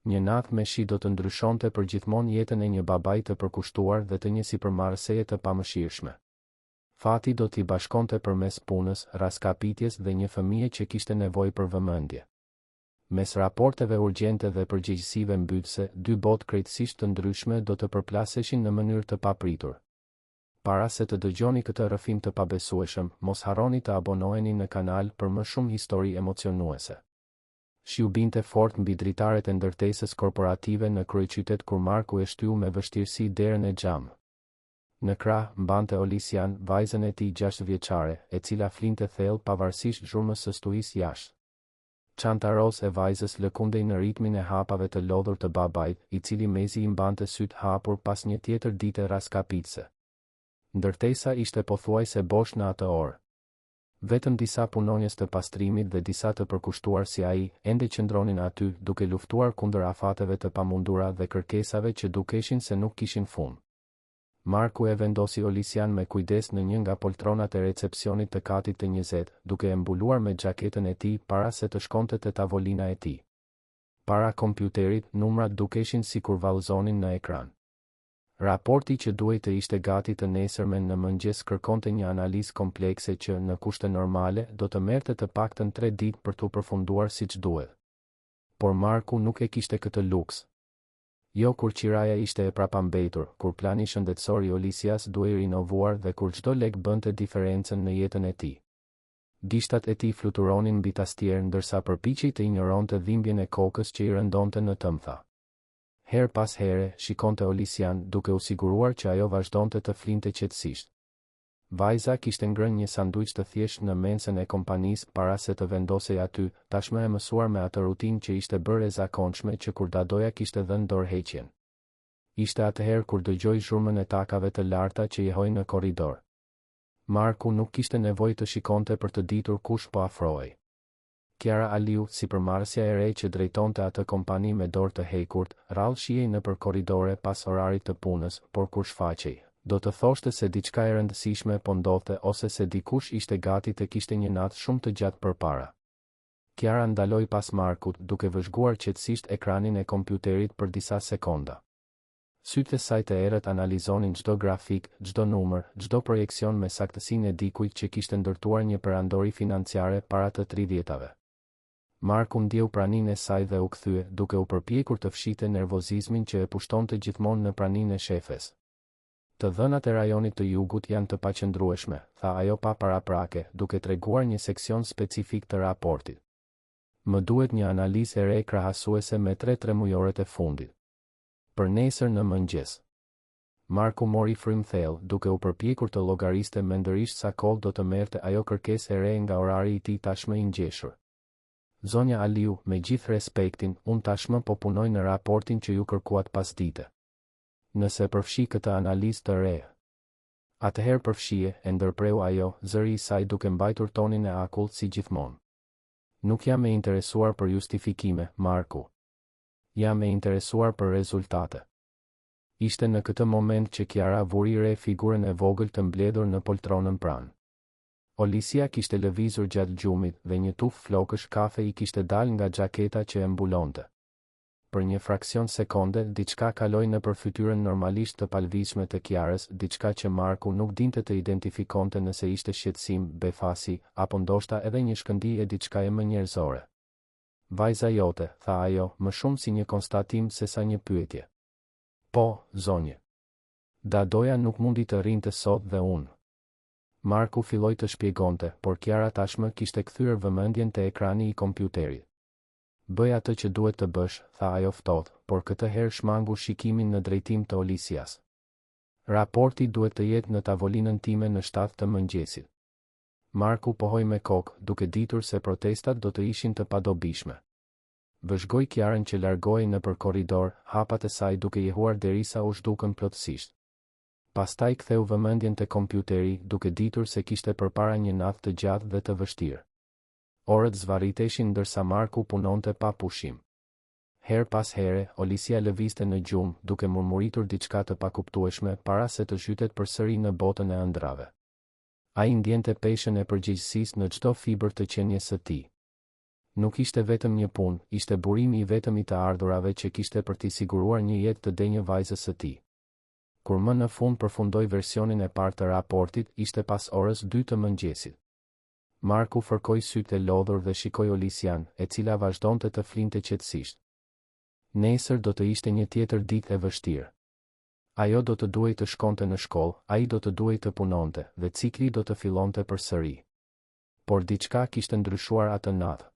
Një natë me shi do të ndryshonte përgjithmonë jetën e një babai të përkushtuar dhe të një sipërmarrëseje të pamëshirshme. Fati do t'i bashkonte përmes punës, raskapitjes dhe një fëmije që kishte nevojë për vëmendje. Mes raporteve urgjente dhe përgjegjësive mbytëse, dy botë krejtësisht të ndryshme do të përplaseshin në mënyrë të papritur. Para se të dëgjoni këtë rrëfim të pabesueshëm, mos harroni të abonoheni në kanal për më shumë histori emocionuese. Shiu binte fort mbi dritaret e ndërtesës korporative në kryeqytet kur Marku e shtyu me vështirësi derën e xham. Në krah mbante Olisian, vajzën e tij 6 vjeçare, e cila flinte thellë pavarësisht zhurmës së stuhisë jashtë. Çanta roz e vajzës lëkundej në ritmin e hapave të lodhur të babait, i cili mezi i mbante sytë hapur pas një tjetër dite raskapitëse. Ndërtesa ishte pothuajse bosh në atë orë. Vetëm disa punonjës të pastrimit dhe disa të përkushtuar si ai, ende qëndronin aty, duke luftuar kundër afateve të pamundura dhe kërkesave që dukeshin se nuk kishin fund. Marku e vendosi Olisian me kujdes në një nga poltronat e recepcionit të katit të 20, duke e mbuluar me xhaketën e tij para se të shkonte te tavolina e tij. Para kompjuterit, numrat dukeshin sikur vallëzonin në ekran. Raporti që duhej të ishte gati të nesërmen në mëngjes kërkonte një analizë komplekse që, në kushte normale, do të merrte të paktën 3 ditë për t'u përfunduar siç duhet. Por Marku nuk e kishte këtë luks. Jo kur qiraja ishte e prapambetur, kur plani shëndetësor i Olisias duhej rinovuar dhe kur çdo lek bënte diferencën në jetën e tij. Gishtat e tij fluturonin mbi tastier ndërsa përpiqej të injoronte dhimbjen e kokës që i rëndonte në tëmtha. Her pas here, shikonte Olisian, duke u siguruar që ajo vazhdonte të flinte qetësisht. Vajza kishte ngrënë një sanduiç të thjeshtë në mensën e kompanisë para se të vendosej aty, tashmë e mësuar me atë rutinë që ishte bërë e zakonshme që kur dadoja kishte dhënë dorëheqjen. Ishte atëherë kur dëgjoi zhurmën e takave të larta që jehoi në korridor. Marku nuk kishte nevojë të shikonte për të ditur kush po afrohej. Kiara Aliu, sipërmarrësja e re që drejtonte atë kompani me dorë të hekurt, rrallë shihej nëpër korridore pas orarit të punës, por kur shfaqej, do të thoshte se diçka e rëndësishme po ndodhte ose se dikush ishte gati të kishte një natë shumë të gjatë përpara. Kiara ndaloi pas Markut, duke vëzhguar qetësisht ekranin e kompjuterit për disa sekonda. Sytë e saj të errët analizonin çdo grafik, çdo numër, çdo projekcion me saktësinë e dikujt që kishte ndërtuar një perandori financiare para të 30-tave. Marku ndjeu praninë e saj dhe u kthye, duke u përpjekur të fshinte nervozizmin që e pushtonte gjithmonë në praninë e shefes. Të dhënat e rajonit të jugut janë të paqëndrueshme, tha ajo pa paraprake, duke treguar një seksion specifik të raportit. Më duhet një analizë e re krahasuese me 3 mujoret e fundit. Për nesër në mëngjes. Marku mori frym thellë, duke u përpjekur të llogariste mendërisht sa kohë do të merrte ajo kërkesë e re nga orari i tij tashmë i ngjeshur. Zonja Aliu, me gjithë respektin, unë tashmë po punoj në raportin që ju kërkuat pasdite. Nëse përfshi këtë analizë të re. Atëherë përfshije, e ndërpreu ajo, zëri i saj duke mbajtur tonin e akullt si gjithmonë. Nuk jam e interesuar për justifikime, Marku. Jam e interesuar për rezultate. Ishte në këtë moment që Kiara vuri re figurën e vogël të mbledhur në poltronën pranë. Olisia kishte lëvizur gjatë gjumit dhe një tufë flokësh kafe i kishte dalë nga xhaketa që e mbulonte. Për një fraksion sekonde, diçka kaloi nëpër fytyrën normalisht të palvizshme të Kiarës, diçka që Marku nuk dinte të identifikonte nëse ishte shqetësim, befasi, apo ndoshta edhe një shkëndijë e diçkaje më njerëzore. Vajza jote, tha ajo, më shumë si një konstatim se sa një pyetje. Po, zonje. Dadoja nuk mundi të rinte sot dhe unë. Marku filloi të shpjegonte, por Kiara tashmë kishte kthyer vëmendjen te ekrani i kompjuterit. Bëj atë që duhet të bësh, tha ajo ftohtë, por këtë herë shmangu shikimin në drejtim të Olisias. Raporti duhet të jetë në tavolinën time në 7 të mëngjesit. Marku pohoi me kokë, duke ditur se protestat do të ishin të padobishme. Vëzhgoi Kiarën që largohej nëpër korridor, hapat e saj duke jehuar derisa u zhdukën plotësisht. Pastaj ktheu vëmendjen te kompjuteri, duke ditur se kishte përpara një natë të gjatë dhe të vështirë. Orët zvarriteshin ndërsa Marku punonte pa pushim. Her pas here, Olisia lëvizte në gjumë, duke murmuritur diçka të pakuptueshme para se të zhytet përsëri në botën e ëndrave. Ai ndjente peshën e përgjegjësisë në çdo fibër të qenies së tij. Nuk ishte vetëm një punë, ishte burimi I vetëm I të ardhurave që kishte për t'i siguruar një jetë të denjë vajzës së tij. Kur më në fund përfundoi versionin e parë të raportit, ishte pas orës 2 të mëngjesit. Marku fërkoi sytë e lodhur dhe shikoi Olisian, e cila vazhdonte të flinte qetësisht. Nesër do të ishte një tjetër ditë e vështirë. Ajo do të duhej të shkonte në shkollë, ai do të duhej të punonte dhe cikli do të fillonte përsëri. Por diçka kishte ndryshuar atë natë.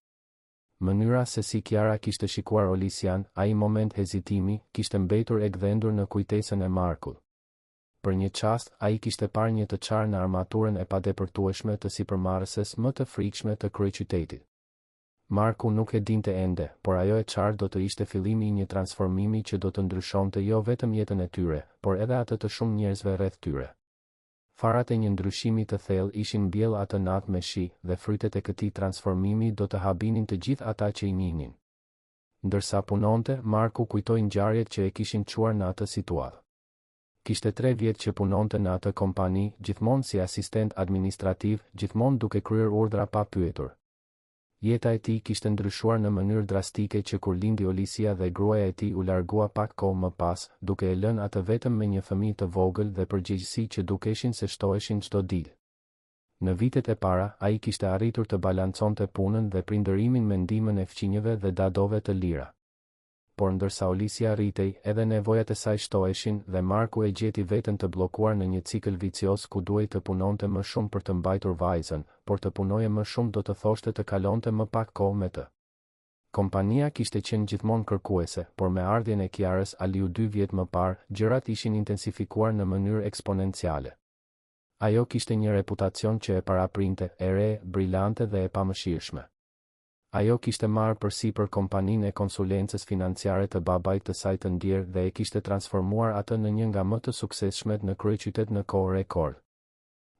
Mënyra se si Kiara kishte shikuar Olisian, ai moment hezitimi, kishte mbetur e gdhendur në kujtesën e Markut. Për një çast, ai kishte parë një të çarë në armaturën e padepërtueshme të sipërmarrëses më të frikshme të kryeqytetit. Marku nuk e dinte ende, por ajo e çarë do të ishte fillimi I një transformimi që do të ndryshonte jo vetëm jetën e tyre, por edhe atë të shumë njerëzve rreth tyre. Farat e një ndryshimi të thellë ishin mbjell atë natë me shi, dhe frytet e këtij transformimi do të habinin të gjithë ata që I njihnin. Ndërsa punonte, Marku kujtoi ngjarjet që e kishin çuar në atë situatë. Kishte 3 vjet që punonte në atë kompani, gjithmonë si asistent administrativ, gjithmonë duke kryer urdhra pa pyetur. Jeta e tij kishte ndryshuar në mënyrë drastike që kur lindi Olisia dhe gruaja e tij u largua pak kohë më pas, duke e lënë atë vetëm me një fëmijë të vogël dhe përgjegjësi që dukeshin se shtoheshin çdo ditë. Në vitet e para, ai kishte arritur të balanconte punën dhe prindërimin me ndihmën e fëmijëve dhe dadove të lira. Por ndërsa Olisia rritej, edhe nevojat e saj shtoheshin dhe Marku e gjeti veten të bllokuar në një cikël vicioz ku duhej të punonte më shumë për të mbajtur vajzën, por të punoje më shumë do të thoshte të kalonte më pak kohë me të. Kompania kishte qenë gjithmonë kërkuese, por me ardhjen e Kiarës Aliu 2 vjet më parë, gjërat ishin intensifikuar në mënyrë eksponenciale. Ajo kishte një reputacion që e paraprinte, e re, brillante dhe e pamëshirshme. Ajo kishte marrë përsipër kompaninë e konsulencës financiare të babait të saj të ndjer dhe e kishte transformuar atë në një nga më të suksesshmet në kryeqytet në kohë rekord.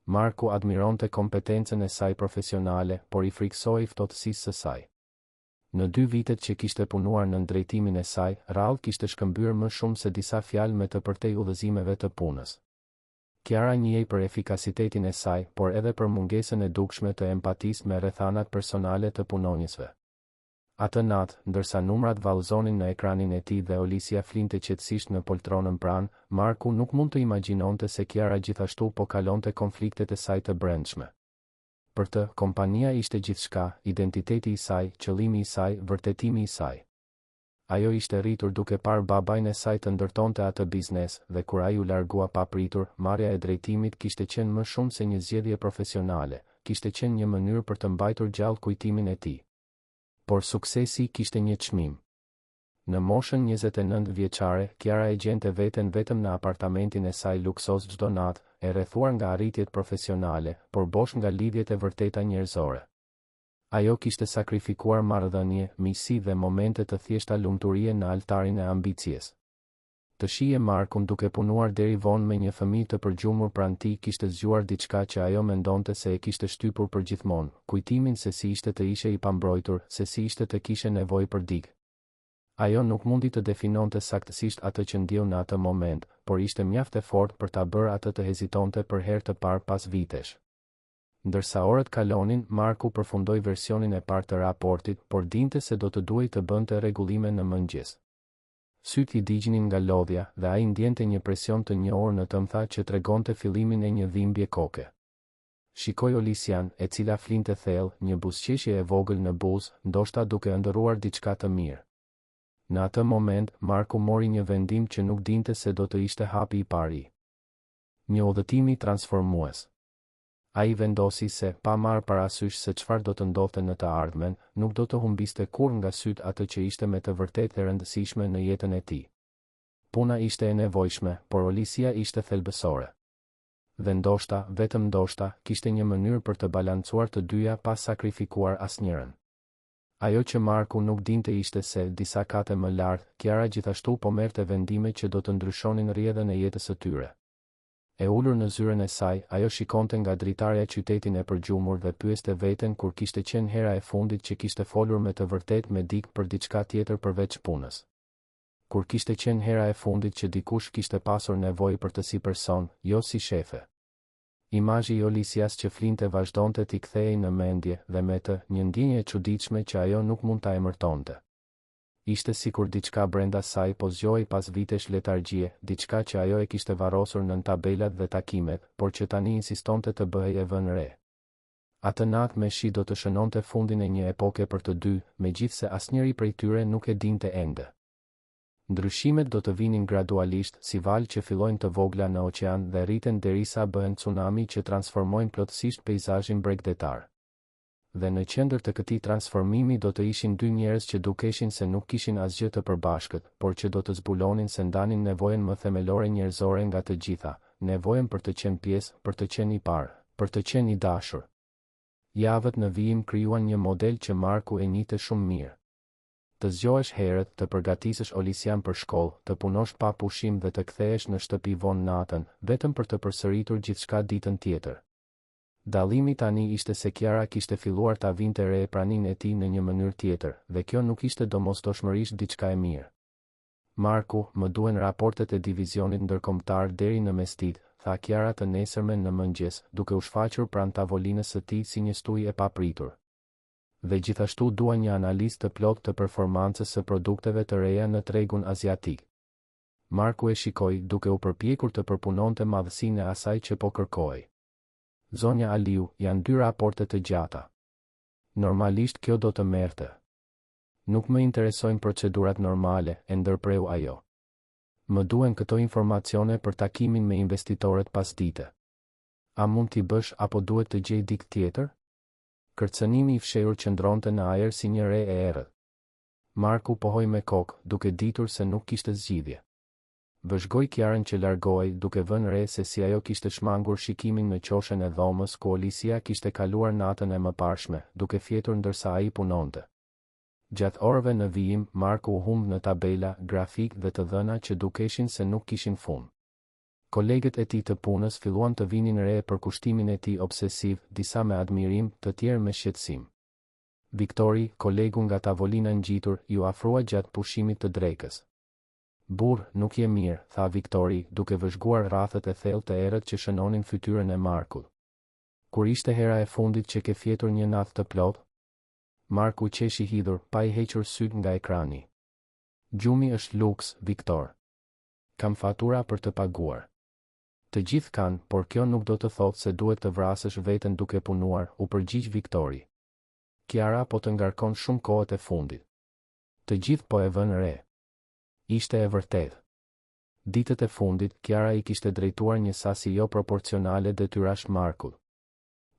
Marku admironte kompetencën e saj profesionale, por I friksoi ftohtësisë së saj. Në 2 vitet që kishte punuar në drejtimin e saj, rrallë kishte shkëmbyer më shumë se disa fjalë me të përtej udhëzimeve të punës. Kiara njihej për efikasitetin e saj, por edhe për mungesën e dukshme të empatisë me rrethanat personale të punonjësve. Atë natë, ndërsa numrat vallëzonin në ekranin e tij dhe Olisia flinte qetësisht në poltronën pranë, Marku nuk mund të imagjinonte se Kiara gjithashtu po kalonte konfliktet e saj të brendshme. Për të, kompania ishte gjithçka, identiteti I saj, qëllimi I saj, vërtetimi I saj. Ajo ishte rritur duke parë babajn e saj të ndërtonte atë biznes, dhe kur ai u largua pa pritur, marrja e drejtimit kishte qenë më shumë se një zgjedhje profesionale, kishte qenë një mënyrë për të mbajtur gjallë kujtimin e tij. Por suksesi kishte një çmim. Në moshën 29 vjeçare, Kiara e gjente veten vetëm në apartamentin e saj luksoz çdo natë, e rrethuar nga arritjet profesionale, por bosh nga lidhjet e vërteta njerëzore. Ajo kishte sakrifikuar marrëdhënie, miqësi dhe momente të thjeshta lumturie në altarin e ambicies. Të shije Markun duke punuar deri vonë me një fëmijë të përgjumur pranë tij kishte zgjuar diçka që ajo mendonte se e kishte shtypur përgjithmonë, kujtimin se si ishte të ishe I pambrojtur, se si ishte të kishe nevojë për dikë. Ajo nuk mundi të definonte saktësisht atë që ndjeu në atë moment, por ishte mjaft e fortë për ta bërë atë të hezitonte për herë të parë pas vitesh. Ndërsa orët kalonin, Marku përfundoi versionin e parë të raportit, por dinte se do të duhej të bënte rregullime në mëngjes. Syt I digjnin nga lodhja dhe ai ndjente një presion të njohur në tëmtha që tregonte fillimin e një dhimbje koke. Shikoi Olisian, e cila flinte thellë, një buzëqeshje e vogël në buzë, ndoshta duke ëndërruar diçka të mirë. Në atë moment, Marku mori një vendim që nuk dinte se do të ishte hapi I parë. Një udhëtim I transformues. Ai vendosi se, pa marrë parasysh se çfarë do të ndodhte në të ardhmen, nuk do të humbiste kurrë nga syt atë që ishte me të vërtetë e rëndësishme në jetën e tij. Puna ishte e nevojshme, por Olisia ishte thelbësore. Dhe ndoshta, vetëm ndoshta, kishte një mënyrë për të balancuar të dyja pa sakrifikuar asnjërin. Ajo që Marku nuk dinte ishte se, disa kate më lart, Kiara gjithashtu po merrte vendime që do të ndryshonin rrjedhën e jetës së tyre. E ulur në zyrën e saj, ajo shikonte nga dritarja qytetin e përgjumur dhe pyeste veten kur kishte qenë hera e fundit që kishte folur me të vërtetë me dikë për diçka tjetër përveç punës. Kur kishte qenë hera e fundit që dikush kishte pasur nevojë për të si person, jo si shefe. Imazhi i Olisias që flinte vazhdonte t'i kthehej në mendje dhe me të një ndjenjë e çuditshme që ajo nuk mund ta emërtonte. Ishte sikur diçka brenda saj po zgjohej pas vitesh letargjie, diçka që ajo e kishte varrosur nën tabelat dhe takimet, por që tani insistonte të bëhej e vënë re. Atë natë me shi do të shënonte fundin e një epoke për të dy, megjithse asnjëri prej tyre nuk e dinte ende. Ndryshimet do të vinin gradualisht, si valë që fillojnë të vogla në oqean dhe rriten derisa bëhen tsunami që transformojnë plotësisht peizazhin bregdetar. Dhe në qendër të këtij transformimi do të ishin dy njerëz që dukeshin se nuk kishin asgjë të përbashkët, por që do të zbulonin se ndanin nevojën më themelore njerëzore nga të gjitha, nevojën për të qenë pjesë, për të qenë i parë, për të qenë i dashur. Javët në vijim krijuan një model që Marku e njihte shumë mirë. Të zgjohesh herët, të përgatisësh Olisian për shkollë, të punosh pa pushim dhe të kthehesh në shtëpi vonë natën, vetëm për të përsëritur gjithçka ditën tjetër. Dallimi tani ishte se Kiara kishte filluar ta vinte re praninë e tij në një mënyrë tjetër, dhe kjo nuk ishte domosdoshmërisht diçka e mirë. Marku, më duhen raportet e divizionit ndërkombëtar deri në mesditë, tha Kiara të nesërmen në mëngjes, duke u shfaqur pranë tavolinës së tij si një stuj e papritur. Dhe gjithashtu dua një analizë të plotë të performancës së produkteve të reja në tregun aziatik. Marku e shikoi duke u përpjekur të përpunonte madhësinë e asaj që po kërkoi. Zonja Aliu, janë 2 raporte të gjata. Normalisht kjo do të merrte. Nuk më interesojnë procedurat normale, e ndërpreu ajo. Më duhen këto informacione për takimin me investitorët pasdite. A mund t'i bësh apo duhet të gjej dikë tjetër? Kërcënimi i fshehur qëndronte në ajër si një re e errët. Marku pohoi me kokë, duke ditur se nuk kishte zgjidhje. Vëzhgoi Kiarën që largohej, duke vënë re se si ajo kishte shmangur shikimin në qoshen e dhomës ku Olisia kishte kaluar natën e mëparshme, duke fjetur ndërsa ai punonte. Gjatë orëve në vijim, Marku u humb në tabela, grafik dhe të dhëna që dukeshin se nuk kishin fund. Kolegët e tij të punës filluan të vinin re për kushtimin e tij obsesiv, disa me admirim, të tjerë me shqetësim. Viktori, kolegu nga tavolina ngjitur, ju afrua gjatë pushimit të drekës. Burr, nuk je mirë, tha Viktori, duke vëzhguar rrathët e thellë të errët që shënonin fytyrën e Markut. Kur ishte hera e fundit që ke fjetur një natë të plotë? Marku qeshi hidhur, pa i hequr syt nga ekrani. Gjumi është luks, Viktor. Kam fatura për të paguar. Të gjithë kanë, por kjo nuk do të thotë se duhet të vrasësh veten duke punuar, u përgjigj Viktori. Kiara po të ngarkon shumë kohët e fundit. Të gjithë po e vënë re. Ishte e vërtetë. Ditët e fundit, Kiara i kishte drejtuar një sasi jo proporcionale detyrash Markut.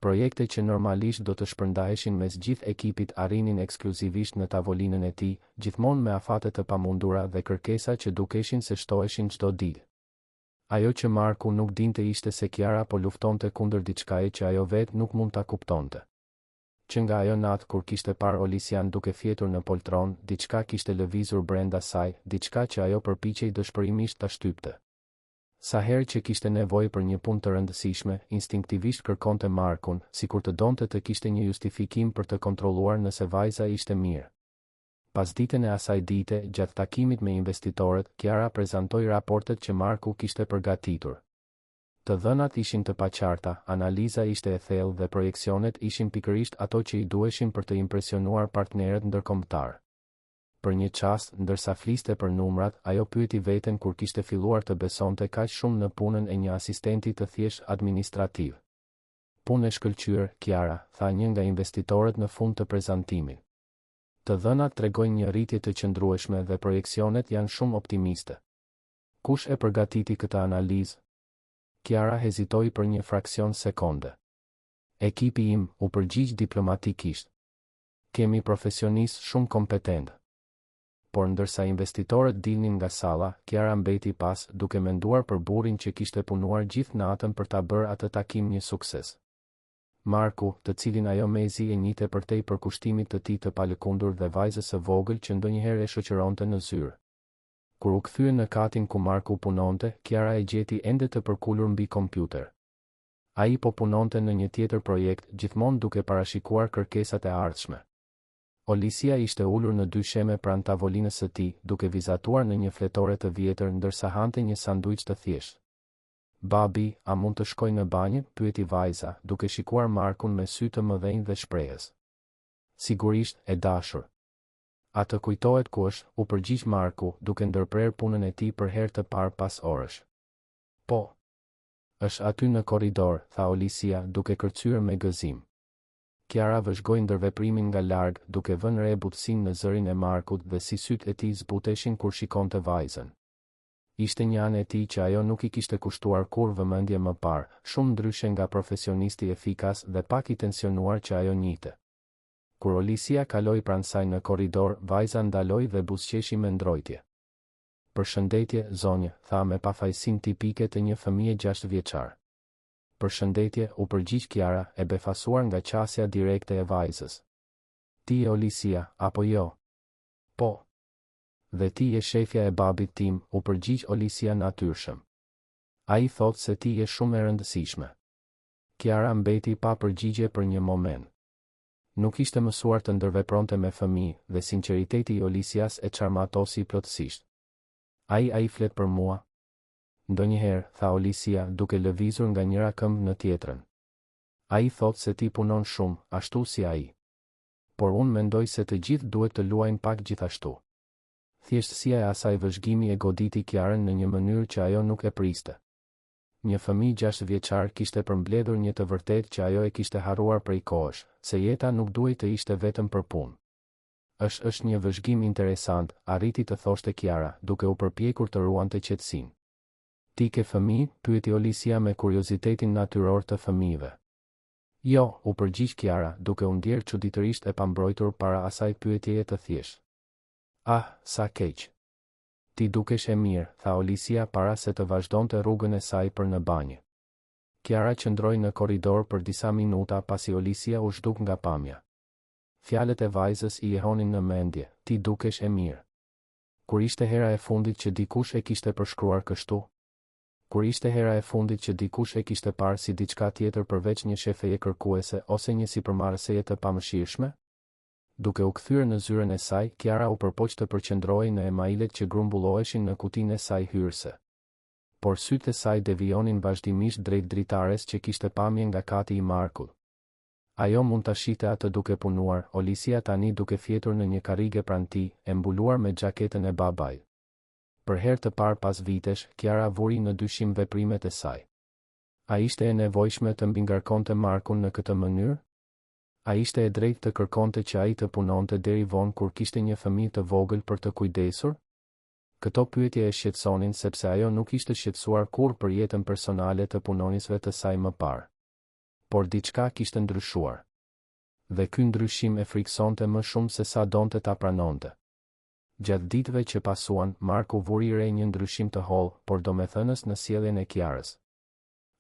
Projekte që normalisht do të shpërndaheshin mes gjithë ekipit arrinin ekskluzivisht në tavolinën e tij, gjithmonë me afate të pamundura dhe kërkesa që dukeshin se shtoheshin çdo ditë. Ajo që Marku nuk dinte ishte se Kiara po luftonte kundër diçkaje që ajo vetë nuk mund ta kuptonte. Që nga ajo natë kur kishte parë Olisian duke fjetur në poltron, diçka kishte lëvizur brenda saj, diçka që ajo përpiqej dëshpërimisht ta shtypte. Sa herë që kishte nevojë për një punë të rëndësishme, instinktivisht kërkonte Markun, sikur të donte të kishte një justifikim për të kontrolluar nëse vajza ishte mirë. Pas ditën e asaj dite, gjatë takimit me investitorët, Kiara prezantoi raportet që Marku kishte përgatitur. Të dhënat ishin të paqarta, analiza ishte e thellë dhe projeksionet ishin pikërisht ato që i duheshin për të impresionuar partnerët ndërkombëtar. Për një çast, ndërsa fliste për numrat, ajo pyeti veten kur kishte filluar të besonte kaq shumë në punën e një asistenti të thjesht administrativ. Punë e shkëlqyer, Kiara, tha një nga investitorët në fund të prezantimit. Të dhënat tregojnë një rritje të qëndrueshme dhe projeksionet janë shumë optimiste. Kush e përgatiti këtë analizë? Kiara hezitoi për një fraksion sekonde. Ekipi im, u përgjigj diplomatikisht. Kemi profesionistë shumë kompetent. Por ndërsa investitorët dilnin nga salla, Kiara mbeti pas, duke menduar për burrin që kishte punuar gjithë natën për ta bërë atë takim një sukses. Marku, të cilin ajo mezi e njihte përtej për kushtimit të tij të palëkundur dhe vajzës së vogël që ndonjëherë e shoqëronte në zyrë. Kur u kthye në katin ku Marku punonte, Kiara e gjeti ende të përkulur mbi kompjuter. Ai po punonte në një tjetër projekt, gjithmonë duke parashikuar kërkesat e ardhshme. Olisia ishte ulur në dysheme pranë tavolinës së tij, duke vizatuar në një fletore të vjetër ndërsa hante një sanduiç të thjeshtë. Babi, a mund të shkoj në banjë? Pyeti vajza, duke shikuar Markun me sy të mëdhenj dhe shprehës. Sigurisht, e dashur. A të kujtohet kush? U përgjigj Marku, duke ndërprer punën e tij për herë të parë pas orësh. Po. Është aty në korridor, tha Olisia, duke kërcyer me gëzim. Kiara vëzhgoi ndërveprimin nga larg, duke vënë re butësinë në zërin e Markut dhe si sytë e tij zbuteshin kur shikonte vajzën. Ishte një anë e tij që ajo nuk i kishte kushtuar kur vëmendje më parë, shumë ndryshe nga profesionisti efikas dhe pak i tensionuar që ajo njihte. Kur Olisia kaloi pranë saj në korridor, vajza ndaloi dhe buzëqeshi me ndrojtje. Përshëndetje, zonjë, tha me pafajësinë tipike të një fëmije 6 vjeçar. Përshëndetje, u përgjigj Kiara, e befasuar nga qasja direkte e vajzës. Ti e Olisia, apo jo? Po. Dhe ti je shefja e babit tim, u përgjigj Olisia natyrshëm. Ai thot se ti je shumë e rëndësishme. Kiara mbeti pa përgjigje për një moment. Nuk ishte mësuar të ndërvepronte me fëmijë dhe sinqeriteti i Olisias e çarmatosi plotësisht. Ai flet për mua. Ndonjëherë, tha Olisia, duke lëvizur nga njëra këmbë në tjetrën. Ai thot se ti punon shumë, ashtu si ai. Por unë mendoj se të gjithë duhet të luajnë pak gjithashtu. Thjeshtësia e asaj vëzhgimi e goditi Kiarën në një mënyrë që ajo nuk e priste. Një fëmijë 6 vjeçar kishte përmbledhur një të vërtetë që ajo e kishte harruar prej kohësh, se jeta nuk duhej të ishte vetëm për punë. Është një vëzhgim interesant, arriti të thoshte Kiara, duke u përpjekur të ruante qetësinë. Ti ke fëmijë? Pyeti Olisia me kuriozitetin natyror të fëmijëve. Jo, u përgjigj Kiara, duke u ndjerë çuditërisht e pambrojtur para asaj pyetjeje të thjeshtë. Ah, sa keq. Ti dukesh e mirë, tha Olisia para se të vazhdonte rrugën e saj për në banjë. Kiara qëndroi në korridor për disa minuta pasi Olisia u zhduk nga pamja. Fjalët e vajzës i jehonin në mendje, ti dukesh e mirë. Kur ishte hera e fundit që dikush e kishte përshkruar kështu? Kur ishte hera e fundit që dikush e kishte parë si diçka tjetër përveç një shefeje kërkuese ose një sipërmarrëseje të pamëshirshme? Duke u kthyer në zyrën e saj, Kiara u përpoq të përqendrohej në emailet që grumbulloheshin në kutinë e saj hyrëse. Por sytë e saj devijonin vazhdimisht drejt dritares që kishte pamje nga kati i Markut. Ajo mund ta shihte atë duke punuar, Olisia tani duke fjetur në një karrige pranë tij, e mbuluar me xhaketën e babait. Për herë të parë pas vitesh, Kiara vuri në dyshim veprimet e saj. A ishte e nevojshme të mbingarkonte Markun në këtë mënyrë? A ishte e drejtë të kërkonte që ai të punonte deri vonë kur kishte një fëmijë të vogël për të kujdesur? Këto pyetje e shqetësonin sepse ajo nuk ishte shqetësuar kurrë për jetën personale të punonisëve të saj më parë. Por diçka kishte ndryshuar. Dhe ky ndryshim e friksonte më shumë se sa donte ta pranonte. Gjatë ditëve që pasuan, Marku vuri re një ndryshim të hollë, por domethënës në sjelljen e Kiarës.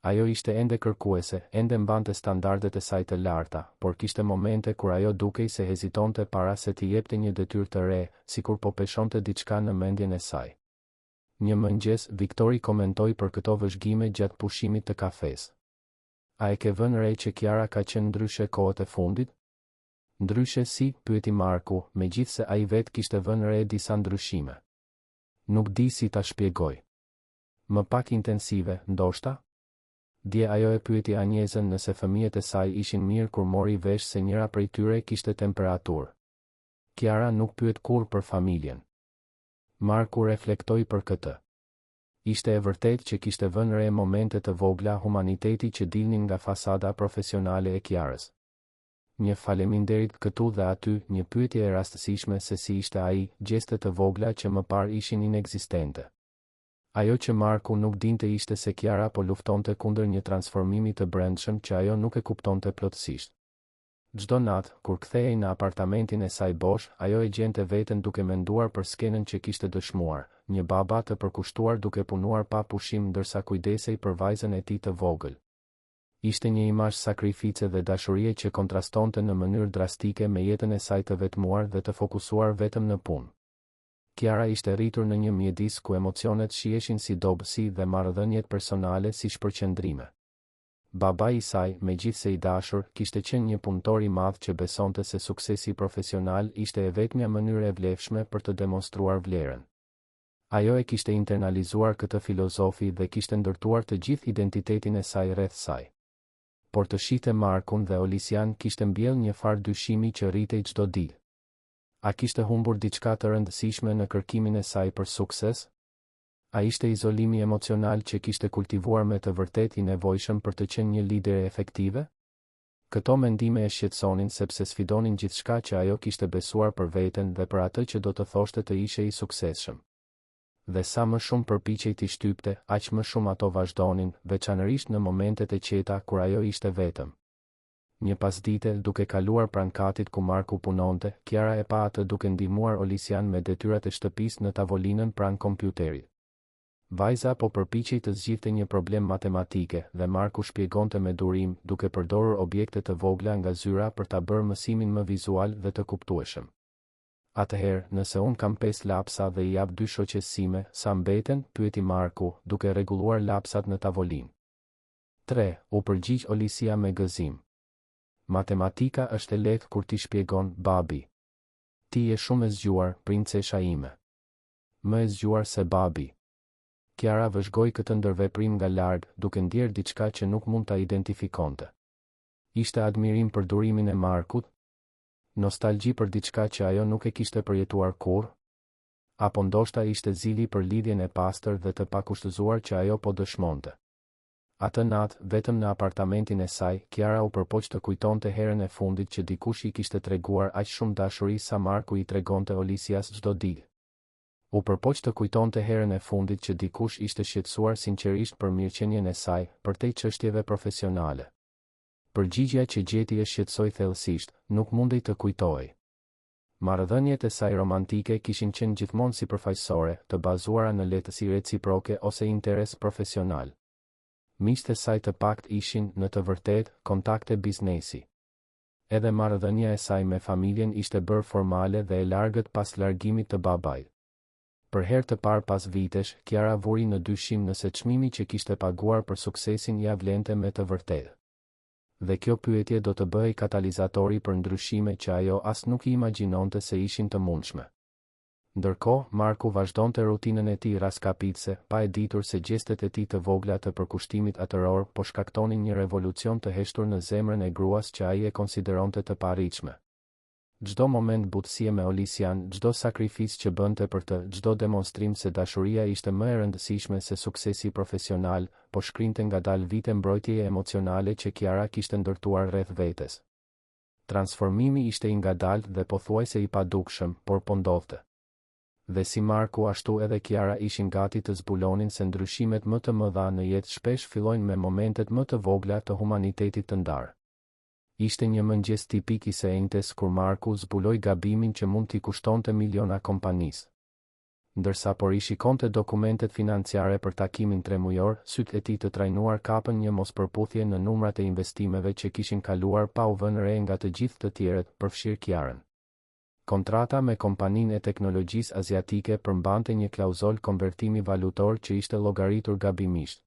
Ajo ishte ende kërkuese, ende mbante standardet e saj të larta, por kishte momente kur ajo dukej se hezitonte para se t'i jepte një detyrë të re, sikur po peshonte diçka në mendjen e saj. Një mëngjes, Viktori komentoi për këto vëzhgime gjatë pushimit të kafes. A e ke vënë re që Kiara ka qenë ndryshe kohët e fundit? Ndryshe si? Pyeti Marku, megjithse ai vetë kishte vënë re disa ndryshime. Nuk di si ta shpjegoj. Më pak intensive, ndoshta? Dje ajo e pyeti Anjezën nëse fëmijët e saj ishin mirë kur mori vesh se njëra prej tyre kishte temperaturë. Kiara nuk pyet kurrë për familjen. Marku reflektoi për këtë. Ishte e vërtetë që kishte vënë re momente të vogla humaniteti që dilnin nga fasada profesionale e Kiarës. Një faleminderit këtu dhe aty, një pyetje e rastësishme se si ishte ai, gjeste të vogla që më parë ishin inekzistente. Ajo që Marku nuk dinte ishte se Kiara po luftonte kundër një transformimi të brendshëm që ajo nuk e kuptonte plotësisht. Çdo natë, kur kthehej në apartamentin e saj bosh, ajo e gjente veten duke menduar për skenën që kishte dëshmuar, një baba të përkushtuar duke punuar pa pushim ndërsa kujdesej për vajzën e tij të vogël. Ishte një imazh sakrifice dhe dashurie që kontrastonte në mënyrë drastike me jetën e saj të vetmuar dhe të fokusuar vetëm në punë. Kiara ishte rritur në një mjedis ku emocionet shiheshin si dobësi dhe marrëdhëniet personale si shpërqendrime. Babai i saj, megjithse i dashur, kishte qenë një punëtor i madh që besonte se suksesi profesional ishte e vetmja mënyrë e vlefshme për të demonstruar vlerën. Ajo e kishte internalizuar këtë filozofi dhe kishte ndërtuar të gjithë identitetin e saj rreth saj. Por të shihte Markun dhe Olisian kishte mbjell një farë dyshimi që rritej çdo ditë. A kishte humbur diçka të rëndësishme në kërkimin e saj për sukses? A ishte izolimi emocional që kishte kultivuar me të vërtetë i nevojshëm për të qenë një lider efektive? Këto mendime e shqetësonin sepse sfidonin gjithçka që ajo kishte besuar për veten dhe për atë që do të thoshte të ishe i suksesshëm. Dhe sa më shumë përpiqej t'i shtypte, aq më shumë ato vazhdonin, veçanërisht në momentet e qeta kur ajo ishte vetëm. Një pasdite, duke kaluar pranë katit ku Marku punonte, Kiara e pa atë duke ndihmuar Olisian me detyrat e shtëpisë në tavolinën pranë kompjuterit. Vajza po përpiqej të zgjidhte një problem matematike dhe Marku shpjegonte me durim, duke përdorur objekte të vogla nga zyra për ta bërë mësimin më vizual dhe të kuptueshëm. Atëherë, nëse unë kam 5 lapsa dhe I jap 2 shoqësime, sa mbeten? Pyeti Marku, duke rregulluar lapsat në tavolinë. 3. U përgjigj Olisia me gëzim. Matematika është e lehtë kur ti shpjegon, babi. Ti je shumë e zgjuar, princesha ime. Më e zgjuar se babi. Kiara vëzhgoi këtë ndërveprim nga larg, duke ndjerë diçka që nuk mund ta identifikonte. Ishte admirim për durimin e Markut? Nostalgji për diçka që ajo nuk e kishte përjetuar kurrë? Apo ndoshta ishte zili për lidhjen e pastër dhe të pakushtëzuar që ajo po dëshmonte? Atë natë, vetëm në apartamentin e saj, Kiara u përpoq të kujtonte herën e fundit që dikush I kishte treguar aq shumë dashuri sa Marku I tregonte Olisias çdo ditë. U përpoq të kujtonte herën e fundit që dikush ishte shqetësuar sinqerisht për mirëqenien e saj, përtej çështjeve profesionale. Përgjigjja që gjeti e shqetësoi thellësisht, nuk mundej të kujtoj. Marrëdhëniet e saj romantike kishin qenë gjithmonë sipërfaqësore, të bazuara në lehtësi reciproke ose interes profesional. Miqtë e saj të pakt ishin, në të vërtetë, kontakte biznesi. Edhe marrëdhënia e saj me familjen ishte bërë formale dhe e largët pas largimit të babait. Për herë të parë pas vitesh, Kiara vuri në dyshim nëse çmimi që kishte paguar për suksesin ia vlente me të vërtetë. Dhe kjo pyetje do të bëhej katalizatori për ndryshime që ajo as nuk I imagjinonte se ishin të mundshme. Ndërkohë, Marku vazhdonte rutinën e tij raskapitse, pa e ditur se gjestet e tij të vogla të përkushtimit atëror po shkaktonin një revolucion të heshtur në zemrën e gruas që ai e konsideronte të paarritshme. Çdo moment butësie me Olisian, çdo sakrificë që bënte për të, çdo demonstrim se dashuria ishte më e rëndësishme se suksesi profesional, po shkrinte ngadalë vite mbrojtjeje emocionale që Kiara kishte ndërtuar rreth vetes. Transformimi ishte I ngadalë dhe pothuajse I padukshëm, por po ndodhte. Dhe si Marku ashtu edhe Kiara ishin gati të zbulonin se ndryshimet më të mëdha në jetë shpesh fillojnë me momentet më të vogla të humanitetit të ndarë. Ishte një mëngjes tipik I së enjtes kur Marku zbuloi gabimin që mund t'i kushtonte miliona kompanisë. Ndërsa por I shikonte dokumentet financiare për takimin 3 mujor, sytë e tij të trajnuar kapën një mospërputhje në numrat e investimeve që kishin kaluar pa u vënë re nga të gjithë të tjerët, përfshirë Kiarën. Kontrata me kompaninë e teknologjisë aziatike përmbante një klauzol konvertimi valutor që ishte llogaritur gabimisht.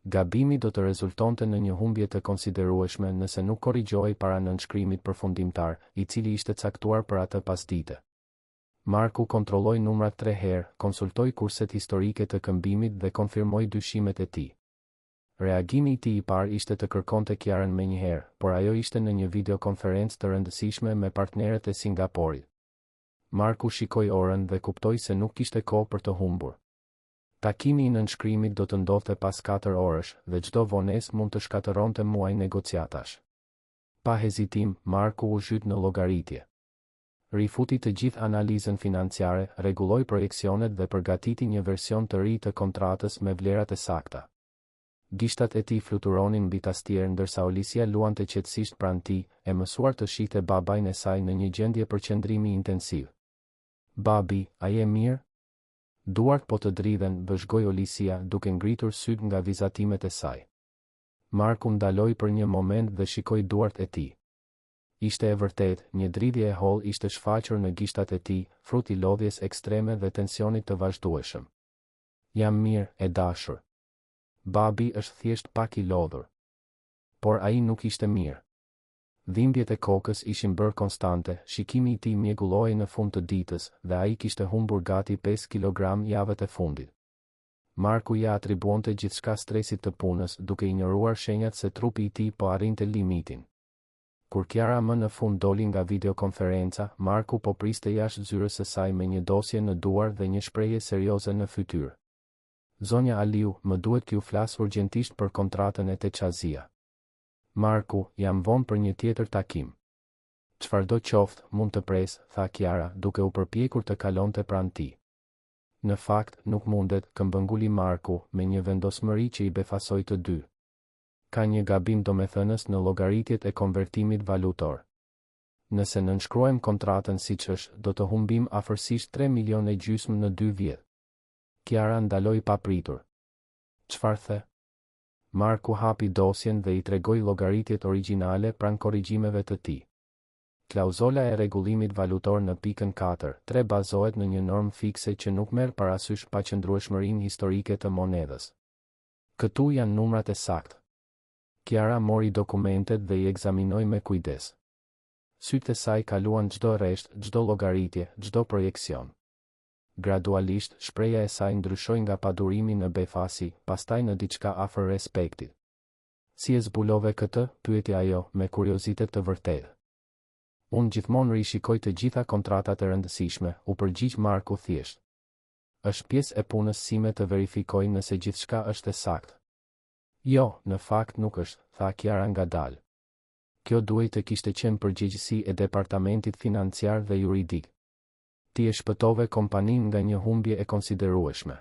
Gabimi do të rezultonte në një humbje të konsiderueshme nëse nuk korrigjohej para nënshkrimit përfundimtar, I cili ishte caktuar për atë pasdite. Marku kontrolloi numrat 3 herë, konsultoi kurset historike të këmbimit dhe konfirmoi dyshimet e tij. Reagimi I tij I parë ishte të kërkonte Kiarën menjëherë, por ajo ishte në një videokonferencë të rëndësishme me partnerët e Singaporit. Marku shikoi orën dhe kuptoi se nuk kishte kohë për të humbur. Takimi I nënshkrimit do të ndodhte pas 4 orësh dhe çdo vonesë mund të shkatëronte muaj negociatash. Pa hezitim, Marku u zhyt në llogaritje. Rifuti të gjithë analizën financiare, rregulloi projeksionet dhe përgatiti një version të ri të kontratës me vlerat e sakta. Gishtat e tij fluturonin mbi tastier ndërsa Olisia luante qetësisht pranë tij, e mësuar të shihte babain e saj në një gjendje përqendrimi intensiv. Babi, a je mirë? Duart po të dridhen, vëzhgoi Olisia duke ngritur syt nga vizatimet e saj. Marku ndaloi për një moment dhe shikoi duart e tij. Ishte e vërtet, një dridhje e hollë ishte shfaqur në gishtat e tij, frut I lodhjes ekstreme dhe tensionit të vazhdueshëm. Jam mirë, e dashur. Babi është thjesht pak I lodhur. Por ai nuk ishte mirë. Dhimbjet e kokës ishin bërë konstante, shikimi I tij mjegulloi në fund të ditës dhe ai kishte humbur gati 5 kg javët e fundit. Marku ja atribuonte gjithçka stresit të punës, duke ignoruar shenjat se trupi I tij po arrinte limitin. Kur Kiara më në fund doli nga videokonferenca, Marku po priste jashtë zyrës së saj me një dosje në duar dhe një shprehje serioze në fytyrë. Zonja Aliu, më duhet t'ju flas urgjentisht për kontratën e Teçazia. Marku, jam vonë për një tjetër takim. Çfarëdo qoftë, mund të pres, tha Kiara, duke u përpjekur të kalonte pranë tij. Në fakt, nuk mundet, këmbënguli Marku, me një vendosmëri që I befasoi të dy. Ka një gabim domethënës në llogaritjet e konvertimit valutor. Nëse nënshkruajmë kontratën siç është, do të humbim afërsisht 3,5 milionë në 2 vjet. Kiara ndaloi papritur. Çfarë the? Marku hapi dosjen dhe I tregoi llogaritjet origjinale pranë korrigjimeve të tij. Klauzola e rregullimit valutor në pikën 4.3 bazohet në një normë fikse që nuk merr parasysh paqëndrueshmërinë historike të monedhës. Këtu janë numrat e saktë. Kiara mori dokumentet dhe I ekzaminoi me kujdes. Sytë e saj kaluan çdo rresht, çdo llogaritje, çdo projekcion. Gradualisht, shpreha e saj ndryshoi nga padurimi në befasi, pastaj në diçka afër respektit. Si e zbulove këtë, pyeti ajo, me kuriozitet të vërtetë. Unë gjithmonë rishikoj të gjitha kontratat e rëndësishme, u përgjigj Marku thjesht. Është pjesë e punës sime të verifikoj nëse gjithçka është e saktë. Jo, në fakt nuk është, tha Kiara ngadalë. Kjo duhej të kishte qenë përgjegjësi e departamentit financiar dhe juridik. Ti e shpëtove kompaninë nga një humbje e konsiderueshme.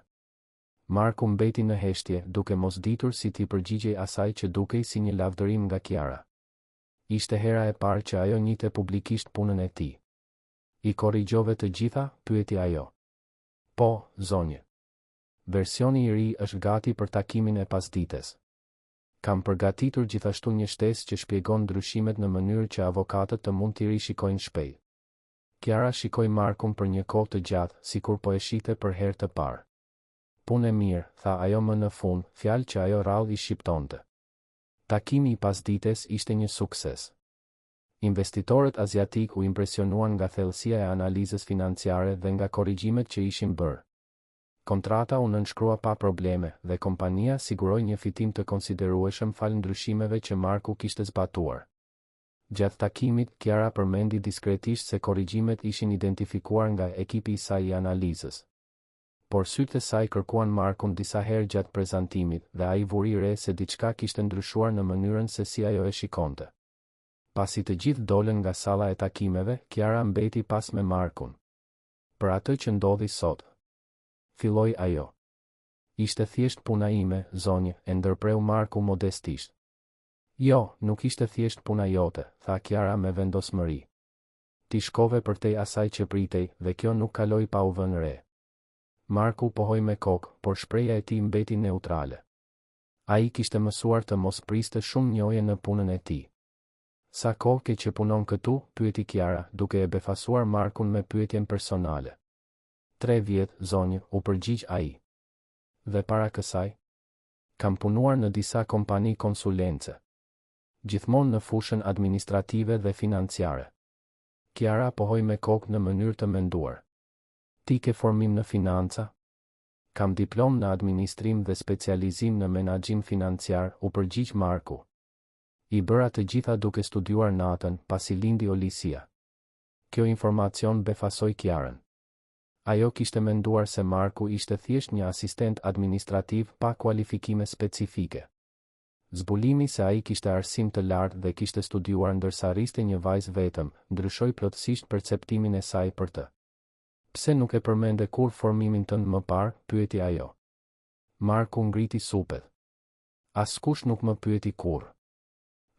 Marku mbeti në heshtje, duke mos ditur si t'i përgjigjej asaj që dukej si një lavdërim nga Kiara. Ishte hera e parë që ajo njihte publikisht punën e tij. I korrigjove të gjitha, pyeti ajo. Po, zonjë. Versioni I ri është gati për takimin e pasdites. Kam përgatitur gjithashtu një shtesë që shpjegon ndryshimet në mënyrë që avokatët të mund t'i rishikojnë shpejt. Kiara shikoi Markun për një kohë të gjatë, sikur po e shihte për herë të parë. Punë e mirë, tha ajo më në fund, fjalë që ajo rrallë I shqiptonte. Takimi I pasdites ishte një sukses. Investitorët aziatik u impresionuan nga thellësia e analizës financiare dhe nga korrigjimet që ishin bërë. Kontrata u nënshkrua pa probleme dhe kompania siguroi një fitim të konsiderueshëm falë ndryshimeve që Marku kishte zbatuar. Gjatë takimit, Kiara përmendi diskretisht se korrigjimet ishin identifikuar nga ekipi I saj I analizës. Por sytë e saj kërkuan Markun disa herë gjatë prezantimit dhe ai vuri re se diçka kishte ndryshuar në mënyrën se si ajo e shikonte. Pasi të gjithë dolën nga salla e takimeve, Kiara mbeti pas me Markun. Për atë që ndodhi sot, filloi ajo. Ishte thjesht puna ime, zonjë, e ndërpreu Marku modestisht. Jo, nuk ishte thjesht puna jote, tha Kiara me vendosmëri. Ti shkove përtej asaj që pritej dhe kjo nuk kaloi pa u vënë re. Marku pohoi me kokë, por shpreha e tij mbeti neutrale. Ai kishte mësuar të mos priste shumë njohje në punën e tij. Sa kohë ke që punon këtu, pyeti Kiara, duke e befasuar Markun me pyetjen personale. 3 vjet, zonjë, u përgjigj ai. Dhe para kësaj? Kam punuar në disa kompani konsulence. Gjithmonë në fushën administrative dhe financiare. Kiara pohoi me kokë në mënyrë të menduar. Ti ke formim në financa? Kam diplom në administrim dhe specializim në menaxhim financiar, u përgjigj Marku. I bëra të gjitha duke studiuar natën, pasi lindi Olisia. Kjo informacion befasoi Kiarën. Ajo kishte menduar se Marku ishte thjesht një asistent administrativ pa kualifikime specifike. Zbulimi se ai kishte arsim të lartë dhe kishte studiuar ndërsa rriste një vajzë vetëm, ndryshoi plotësisht perceptimin e saj për të. Pse nuk e përmende kur formimin tënd më parë, pyeti ajo. Marku ngriti supet. Askush nuk më pyeti kurrë.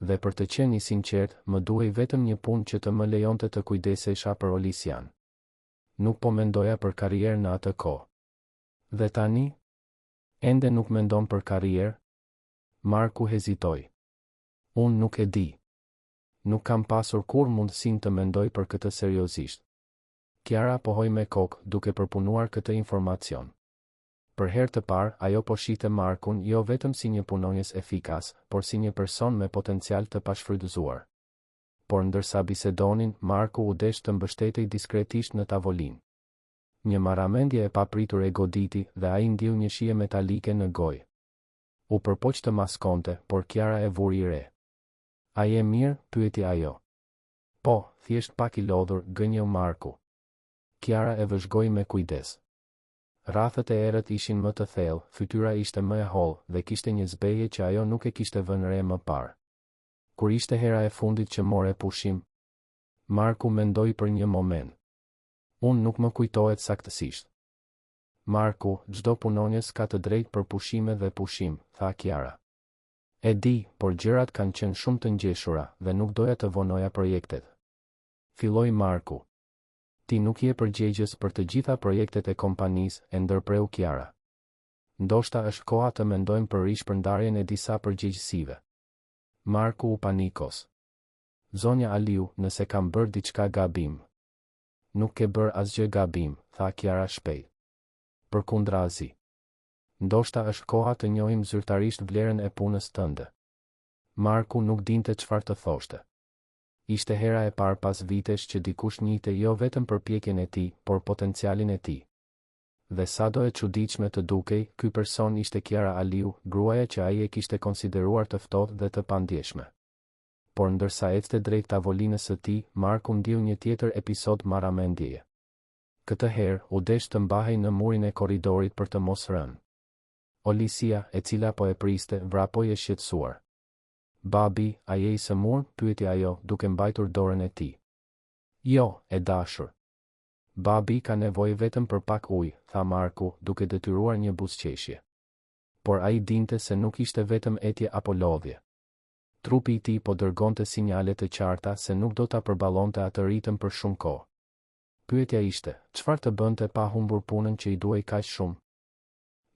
Dhe për të qenë I sinqert, më duhej vetëm një punë që të më lejonte të kujdesesha për Olisian. Nuk po mendoja për karrierë në atë kohë. Dhe tani? Ende nuk mendon për karrierë? Marku hezitoi. Unë nuk e di. Nuk kam pasur kur mundësinë të mendoj për këtë seriozisht. Kiara pohoi me kokë, duke përpunuar këtë informacion. Për herë të parë, ajo po shihte Markun jo vetëm si një punonjës efikas, por si një person me potencial të pashfrytëzuar. por ndërsa bisedonin, Marku u desh të mbështetej diskretisht në tavolinë. Një marramendje e papritur e goditi dhe ai ndiu një shije metalike në gojë. U përpoq të maskonte, por Kiara e vuri re. "A je mirë?" pyeti ajo. "Po, thjesht pak i lodhur," gënjeu Marku. Kiara e vëzhgoi me kujdes. Rrafët e errët ishin më të thellë, fytyra ishte më e hollë dhe kishte një zbehje që ajo nuk e kishte vënë re më parë. Kur ishte hera e fundit që more pushim? Marku mendoi për një moment. Unë nuk më kujtohet saktësisht. Marku, çdo punonjës ka të drejtë për pushime dhe pushim, tha Kiara. E di, por gjërat kanë qenë shumë të ngjeshura dhe nuk doja të vonoja projektet. Filloi Marku. Ti nuk je përgjegjës për të gjitha projektet e kompanisë, e ndërpreu Kiara. Ndoshta është koha të mendojmë për rishpërndarjen e disa përgjegjësive. Marku u panikos. Zonja Aliu, nëse kam bërë diçka gabim. Nuk ke bërë asgjë gabim, tha Kiara shpejt. Përkundrazi. Ndoshta është koha të njohim zyrtarisht vlerën e punës tënde. Marku nuk dinte çfarë të thoshte. Ishte hera e parë pas vitesh që dikush njihte jo vetëm përpjekjen e tij, por potencialin e tij. Dhe sado e çuditshme të dukej, ky person ishte Kiara Aliu, gruaja që ai e kishte konsideruar të ftohtë dhe të pandjeshme. Por ndërsa ecte drejt tavolinës së tij, Marku ndiu një tjetër episod marramendjeje. Këtë herë u desh të mbahej në murin e korridorit për të mos rënë. Olisia, e cila po e priste, vrapoi e shqetësuar. "Babi, a je i sëmur?" pyeti ajo, duke mbajtur dorën e tij. "Jo, e dashur. Babi ka nevojë vetëm për pak ujë," tha Marku, duke detyruar një buzëqeshje. Por ai dinte se nuk ishte vetëm etje apo lodhje. Trupi i tij po dërgonte sinjale të qarta se nuk do ta përballonte atë ritëm për shumë kohë. Pyetja ishte, çfarë të bënte pa humbur punën që i duhej kaq shumë?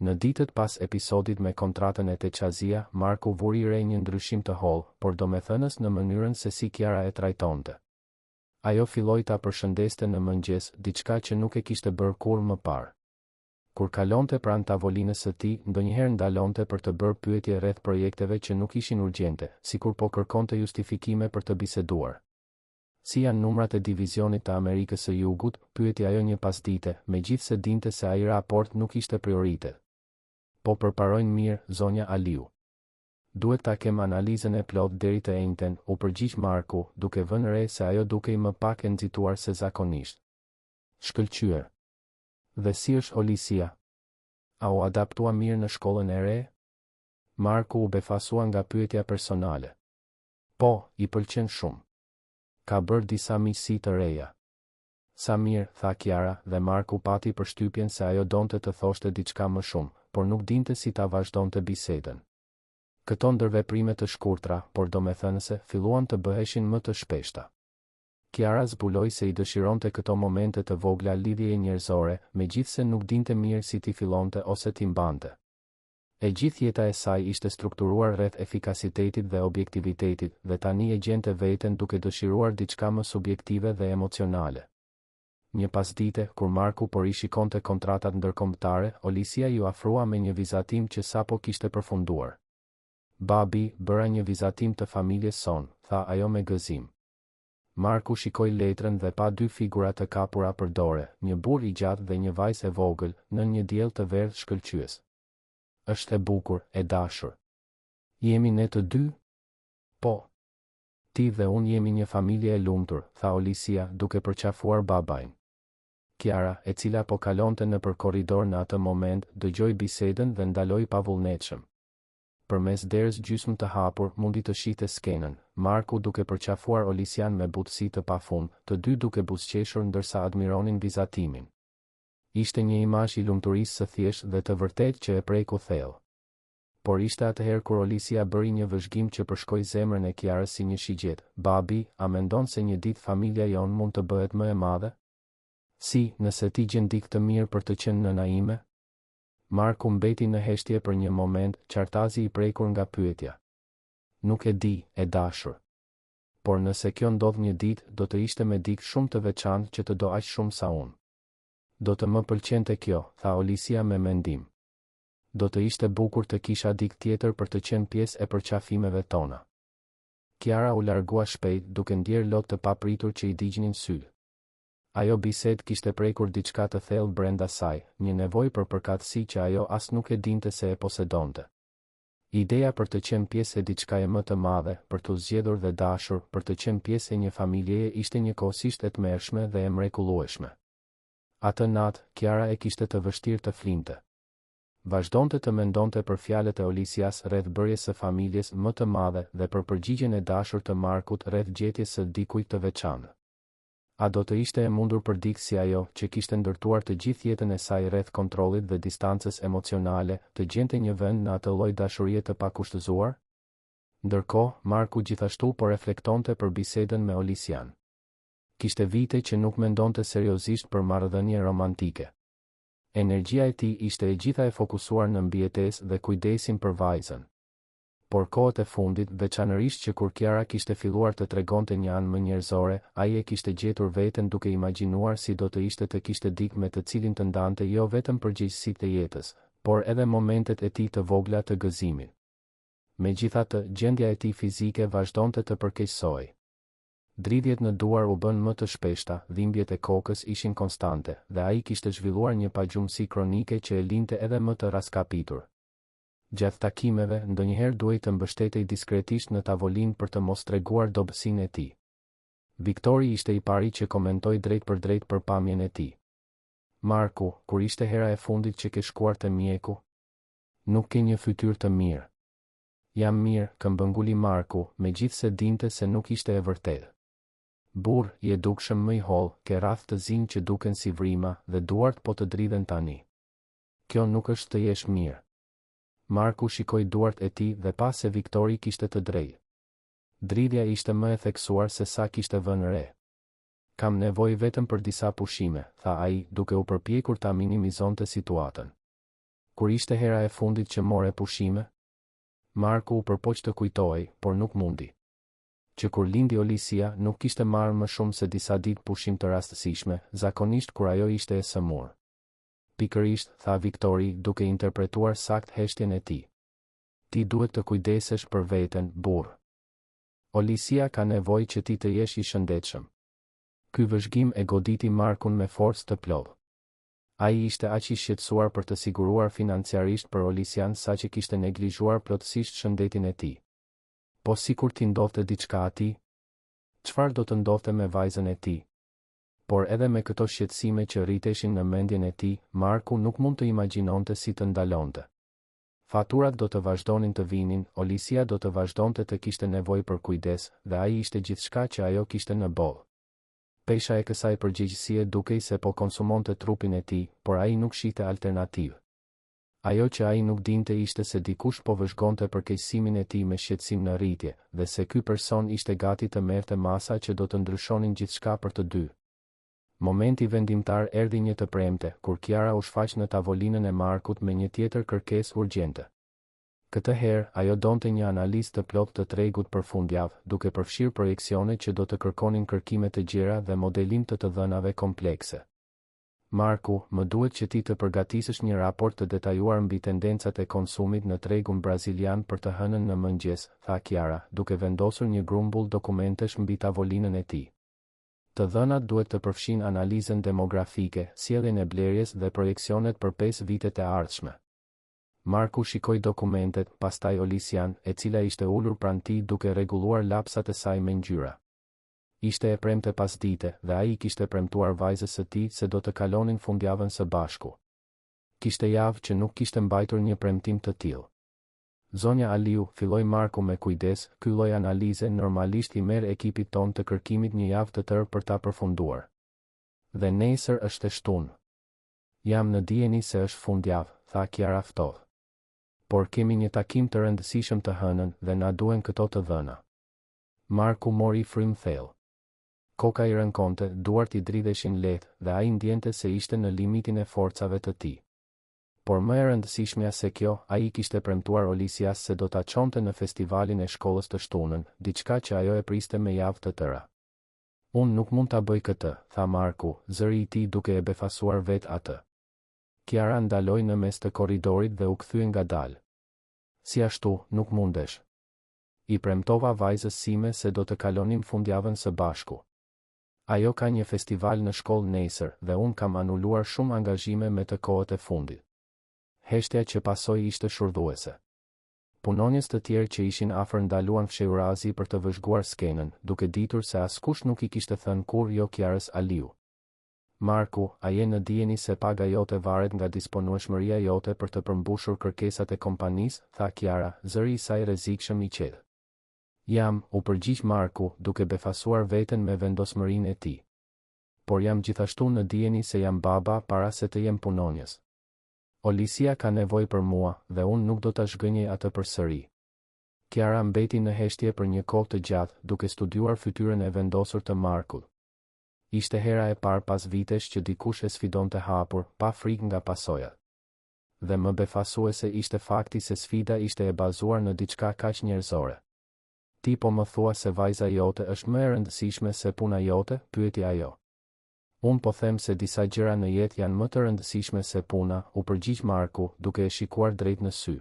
Në ditët pas episodit me kontratën e Teçazia, Marku vuri re një ndryshim të hollë, por domethënës në mënyrën se si Kiara e trajtonte. Ajo filloi ta përshëndeste në mëngjes, diçka që nuk e kishte bërë kurrë më parë. Kur kalonte pranë tavolinës së tij, ndonjëherë ndalonte për të bërë pyetje rreth projekteve që nuk ishin urgjente, sikur po kërkonte justifikime për të biseduar. "Si janë numrat e divizionit të Amerikës së Jugut?" pyeti ajo një pasdite, megjithse dinte se ai raport nuk ishte prioritet. "Po përparojnë mirë, zonja Aliu. Duhet ta kem analizën e plot deri të enjten," u përgjigj Marku, duke vënë re se ajo dukej më pak e nxituar se zakonisht. "Shkëlqyer. Dhe si është Olisia? A u adaptua mirë në shkollën e re?" Marku u befasua nga pyetja personale. "Po, i pëlqen shumë. Ka bërë disa miqësi të reja." "Sa mirë," tha Kiara, dhe Marku pati përshtypjen se ajo donte të thoshte diçka më shumë, por nuk dinte si ta vazhdonte bisedën. Këto ndërveprime të shkurtra, por domethënëse, filluan të bëheshin më të shpeshta. Kiara zbuloi se i dëshironte këto momente të vogla lidhjeje njerëzore, megjithse nuk dinte mirë si t'i fillonte ose t'i mbante. E gjithë jeta e saj ishte strukturuar rreth efikasitetit dhe objektivitetit, dhe tani e gjente veten duke dëshiruar diçka më subjektive dhe emocionale. Një pasdite, kur Marku po rishikonte kontratat ndërkombëtare, Olisia ju afrua me një vizatim që sapo kishte përfunduar. "Babi, bëra një vizatim të familjes son," tha ajo me gëzim. Marku shikoi letrën dhe pa dy figura të kapura për dore, një burr i gjatë dhe një vajzë e vogël, në një diell të verdhë shkëlqyes. "Është e bukur, e dashur. Jemi ne të dy?" "Po. Ti dhe unë jemi një familje e lumtur," tha Olisia, duke përqafuar babain. Kiara, e cila po kalonte nëpër korridor në atë moment, dëgjoi bisedën dhe ndaloi pavullnetshëm. Përmes derës gjysmë të hapur, mundi të shihte skenën, Marku duke përqafuar Olisian me butësi të pafund, të dy duke buzëqeshur ndërsa admironin vizatimin. Ishte një imazh i lumturisë së thjeshtë dhe të vërtetë që e preku thellë. Por ishte atëherë kur Olisia bëri një vëzhgim që përshkoi zemrën e Kiarës si një shigjet. "Babi, a mendon se një ditë familja jon mund të bëhet më e madhe? Si, nëse ti gjen dikë të mirë për të qenë nëna ime?" Marku mbeti në heshtje për një moment, qartazi i prekur nga pyetja. "Nuk e di, e dashur. Por nëse kjo ndodh një ditë, do të ishte me dikë shumë të veçantë që të do aq shumë sa unë." "Do të më pëlqente kjo," tha Olisia me mendim. "Do të ishte bukur të kisha dikë tjetër për të qenë pjesë e përqafimeve tona." Kiara u largua shpejt duke ndjerë lot të papritur që i digjnin sy. Ajo bised kishte prekur diçka të thellë brenda saj, një nevojë për përkatësi që ajo as nuk e dinte se e posedonte. Ideja për të qenë pjesë e diçkaje më të madhe, për të zgjedhur dhe dashur, për të qenë pjesë e një familjeje ishte njëkohësisht e tmerrshme dhe e mrekullueshme. Atë natë, Kiara e kishte të vështirë të flinte. Vazhdonte të mendonte për fjalët e Olisias rreth bërjes së familjes më të madhe dhe për përgjigjen e dashur të Markut rreth gjetjes së dikujt të veçantë. A do të ishte e mundur për dikë si ajo, që kishte ndërtuar të gjithë jetën e saj rreth kontrollit dhe distancës emocionale, të gjente një vend në atë lloj dashurie të pakushtëzuar? Ndërkohë, Marku gjithashtu po reflektonte për bisedën me Olisian. Kishte vite që nuk mendonte seriozisht për marrëdhënie romantike. Energjia e tij ishte e gjitha e fokusuar në mbijetesë dhe kujdesin për vajzën. Por kohët e fundit, veçanërisht që kur Kiara kishte filluar të tregonte një anë më njerëzore, ai e kishte gjetur veten duke imagjinuar si do të ishte të kishte dikë me të cilin të ndante jo vetëm përgjegjësitë e jetës, por edhe momentet e tij të vogla të gëzimit. Megjithatë, gjendja e tij fizike vazhdonte të përkeqësoj. Dridhjet në duar u bën më të shpeshta, dhimbjet e kokës ishin konstante, dhe ai kishte zhvilluar një pagjumësi kronike që e linte edhe më të raskapitur. Gjatë takimeve, ndonjëherë duhej të mbështetej diskretisht në tavolinë për të mos treguar dobësinë e tij. Viktori ishte i pari që komentoi drejt për drejt për pamjen e tij. Marku, kur ishte hera e fundit që ke shkuar te mjeku? Nuk ke një fytyrë të mirë. Jam mirë, këmbënguli Marku, megjithse dinte se nuk ishte e vërtetë. Burr, je dukshëm më i holl, ke rrath të zinj që duken si vrima dhe duart po të dridhen tani. Kjo nuk është të jesh mirë. Marku shikoi duart e tij dhe pa se Viktori kishte të drejtë. Dridhja ishte më e theksuar se sa kishte vënë re. Kam nevojë vetëm për disa pushime, tha ai, duke u përpjekur ta minimizonte situatën. Kur ishte hera e fundit që more pushime? Marku u përpoq të kujtoi, por nuk mundi. Që kur lindi Olisia, nuk kishte marrë më shumë se disa ditë pushim të rastësishme, zakonisht kur ajo ishte e sëmurë. Pikërisht, tha Viktori, duke interpretuar sakt heshtjen e tij. Ti duhet të kujdesesh për veten, burr. Olisia ka nevojë që ti të jesh i shëndetshëm. Ky vëzhgim e goditi Markun me forcë të plotë. Ai ishte aq i shqetësuar për të siguruar financiarisht për Olisian saqë kishte neglizhuar plotësisht shëndetin e tij. Po sikur t'i ndodhte diçka atij, çfarë do të ndodhte me vajzën e tij? Por edhe me këto shqetësime që rriteshin në mendjen e tij, Marku nuk mund të imagjinonte si të ndalonte. Faturat do të vazhdonin të vinin, Olisia do të vazhdonte të kishte nevojë për kujdes, dhe ai ishte gjithçka që ajo kishte në boll. Pesha e kësaj përgjegjësie dukej se po konsumonte trupin e tij, por ai nuk shihte alternativë. Ajo që ai nuk dinte ishte se dikush po vëzhgonte përkeqësimin e tij me shqetësim në rritje, dhe se ky person ishte gati të merrte masa që do të ndryshonin gjithçka për të dy. Momenti vendimtar erdhi një të premte, kur Kiara u shfaq në tavolinën e Markut me një tjetër kërkesë urgjente. Këtë herë, ajo donte një analizë të plotë të tregut për fundjavë, duke përfshirë projekcione që do të kërkonin kërkime të gjera dhe modelim të dhënave komplekse. Marku, më duhet që ti të përgatisësh një raport të detajuar mbi tendencat e konsumit në tregun brazilian për të hënën në mëngjes, tha Kiara, duke vendosur një grumbull dokumentesh mbi tavolinën e tij. Të dhënat duhet të përfshin analizën demografike, sjelljen e blerjes dhe projekcionet për 5 vitet e ardhshme. Marku shikoi dokumentet, pastaj Olisian, e cila ishte ulur pranë tij duke rregulluar lapsat e saj me ngjyra. Ishte e premte pasdite dhe ai kishte premtuar vajzës së tij se do të kalonin fundjavën së bashku. Kishte javë që nuk kishte mbajtur një premtim të tillë. Zonja Aliu, filloi Marku me kujdes, ky lloj analize normalisht i merr ekipit ton të kërkimit një javë të tërë për ta përfunduar. Dhe nesër është e shtunë. Jam në dijeni se është fundjavë, tha Kiara ftohtë. Por kemi një takim të rëndësishëm të hënën dhe na duhen këto të dhëna. Marku mori frym thellë. Koka i rënkonte, duart i dridheshin lehtë dhe ai ndjente se ishte në limitin e forcave të tij. Por më e rëndësishmja se kjo, ai kishte premtuar Olisias se do ta çonte në festivalin e shkollës të shtunën, diçka që ajo e priste me javë të tëra. Unë nuk mund ta bëj këtë, tha Marku, zëri i tij duke e befasuar vetë atë. Kiara ndaloi në mes të korridorit dhe u kthye ngadalë. Si ashtu, nuk mundesh. I premtova vajzës sime se do të kalonim fundjavën së bashku. Ajo ka një festival në shkollë nesër dhe unë kam anuluar shumë angazhime me të kohët e fundit. Heshtja që pasoi ishte shurdhuese. Punonjës të tjerë që ishin afër ndaluan fshehurazi për të vëzhguar skenën, duke ditur se askush nuk I kishte thënë kur jo Kiarës Aliu. Marku, a je në dijeni se paga jote varet nga disponueshmëria jote për të përmbushur kërkesat e kompanisë, tha Kiara, zëri I saj rrezikshëm I qetë. Jam, u përgjigj Marku, duke befasuar veten me vendosmërinë e tij. Por jam gjithashtu në dijeni se jam baba para se të jem punonjës. Olisia ka nevojë për mua dhe unë nuk do ta zhgënjej atë përsëri. Kiara mbeti në heshtje për një kohë të gjatë, duke studiuar fytyrën e vendosur të Markut. Ishte hera e parë pas vitesh që dikush e sfidonte hapur, pa frikë nga pasojat. Dhe më befasuese ishte fakti se sfida ishte e bazuar në diçka kaq njerëzore. Ti po më thua se vajza jote është më e rëndësishme se puna jote, pyeti ajo. Unë po them se disa gjëra në jetë janë më të rëndësishme se puna, u përgjigj Marku, duke e shikuar drejt në sy.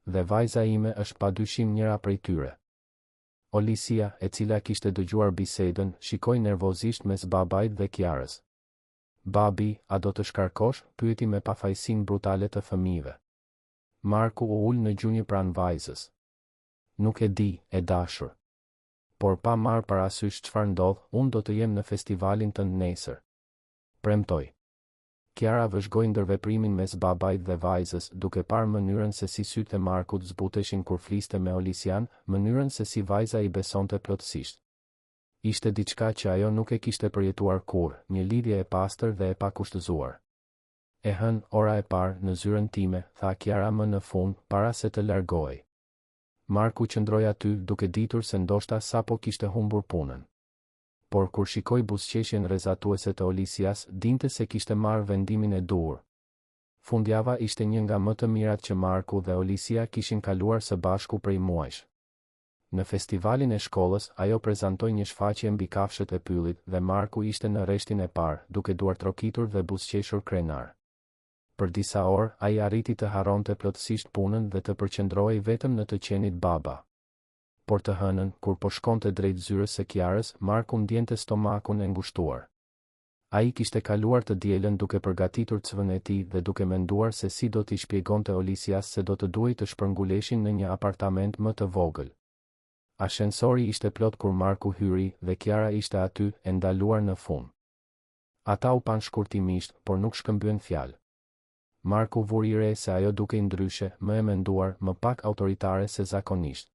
Dhe vajza ime është padyshim njëra prej tyre. Olisia, e cila kishte dëgjuar bisedën, shikoi nervozisht mes babait dhe Kiarës. Babi, a do të shkarkosh? Pyeti me pafajësinë brutale të fëmijëve. Marku u ul në gjunjë pranë vajzës. Nuk e di, e dashur. Por pa marrë parasysh çfarë ndodh, unë do të jem në festivalin tënd nesër. Premtoj. Kiara vëzhgoi ndërveprimin mes babait dhe vajzës, duke parë mënyrën se si sytë e Markut zbuteshin kur fliste me Olisian, mënyrën se si vajza I besonte plotësisht. Ishte diçka që ajo nuk e kishte përjetuar kurrë, një lidhje e pastër dhe e pakushtëzuar. E hën, ora e parë në zyrën time, tha Kiara më në fund, para se të largohej. Marku qëndroi aty duke ditur se ndoshta sapo kishte humbur punën. Por kur shikoi buzëqeshjen rrezatuese të Olisias, dinte se kishte marrë vendimin e duhur. Fundjava ishte një nga më të mirat që Marku dhe Olisia kishin kaluar së bashku prej muajsh. Në festivalin e shkollës, ajo prezantoi një shfaqje mbi kafshët e pyllit dhe Marku ishte në rreshtin e parë, duke duartrokitur dhe buzëqeshur krenar. Për disa orë, ai arriti të harronte plotësisht punën dhe të përqendrohej vetëm në të qenit baba. Por të hënën, kur po shkonte drejt zyrës së Kiarës, Marku ndjente stomakun e ngushtuar. Ai kishte kaluar të dielën duke përgatitur cvën e tij dhe duke menduar se si do t'i shpjegonte Olisias se do të duhej të shpërnguleshin në një apartament më të vogël. Ashensori ishte plot kur Marku hyri dhe Kiara ishte aty, e ndaluar në fund. Ata u pan shkurtimisht, por nuk shkëmbyen fjalë. Marku vuri re se ajo dukej ndryshe, më e menduar, më pak autoritare se zakonisht.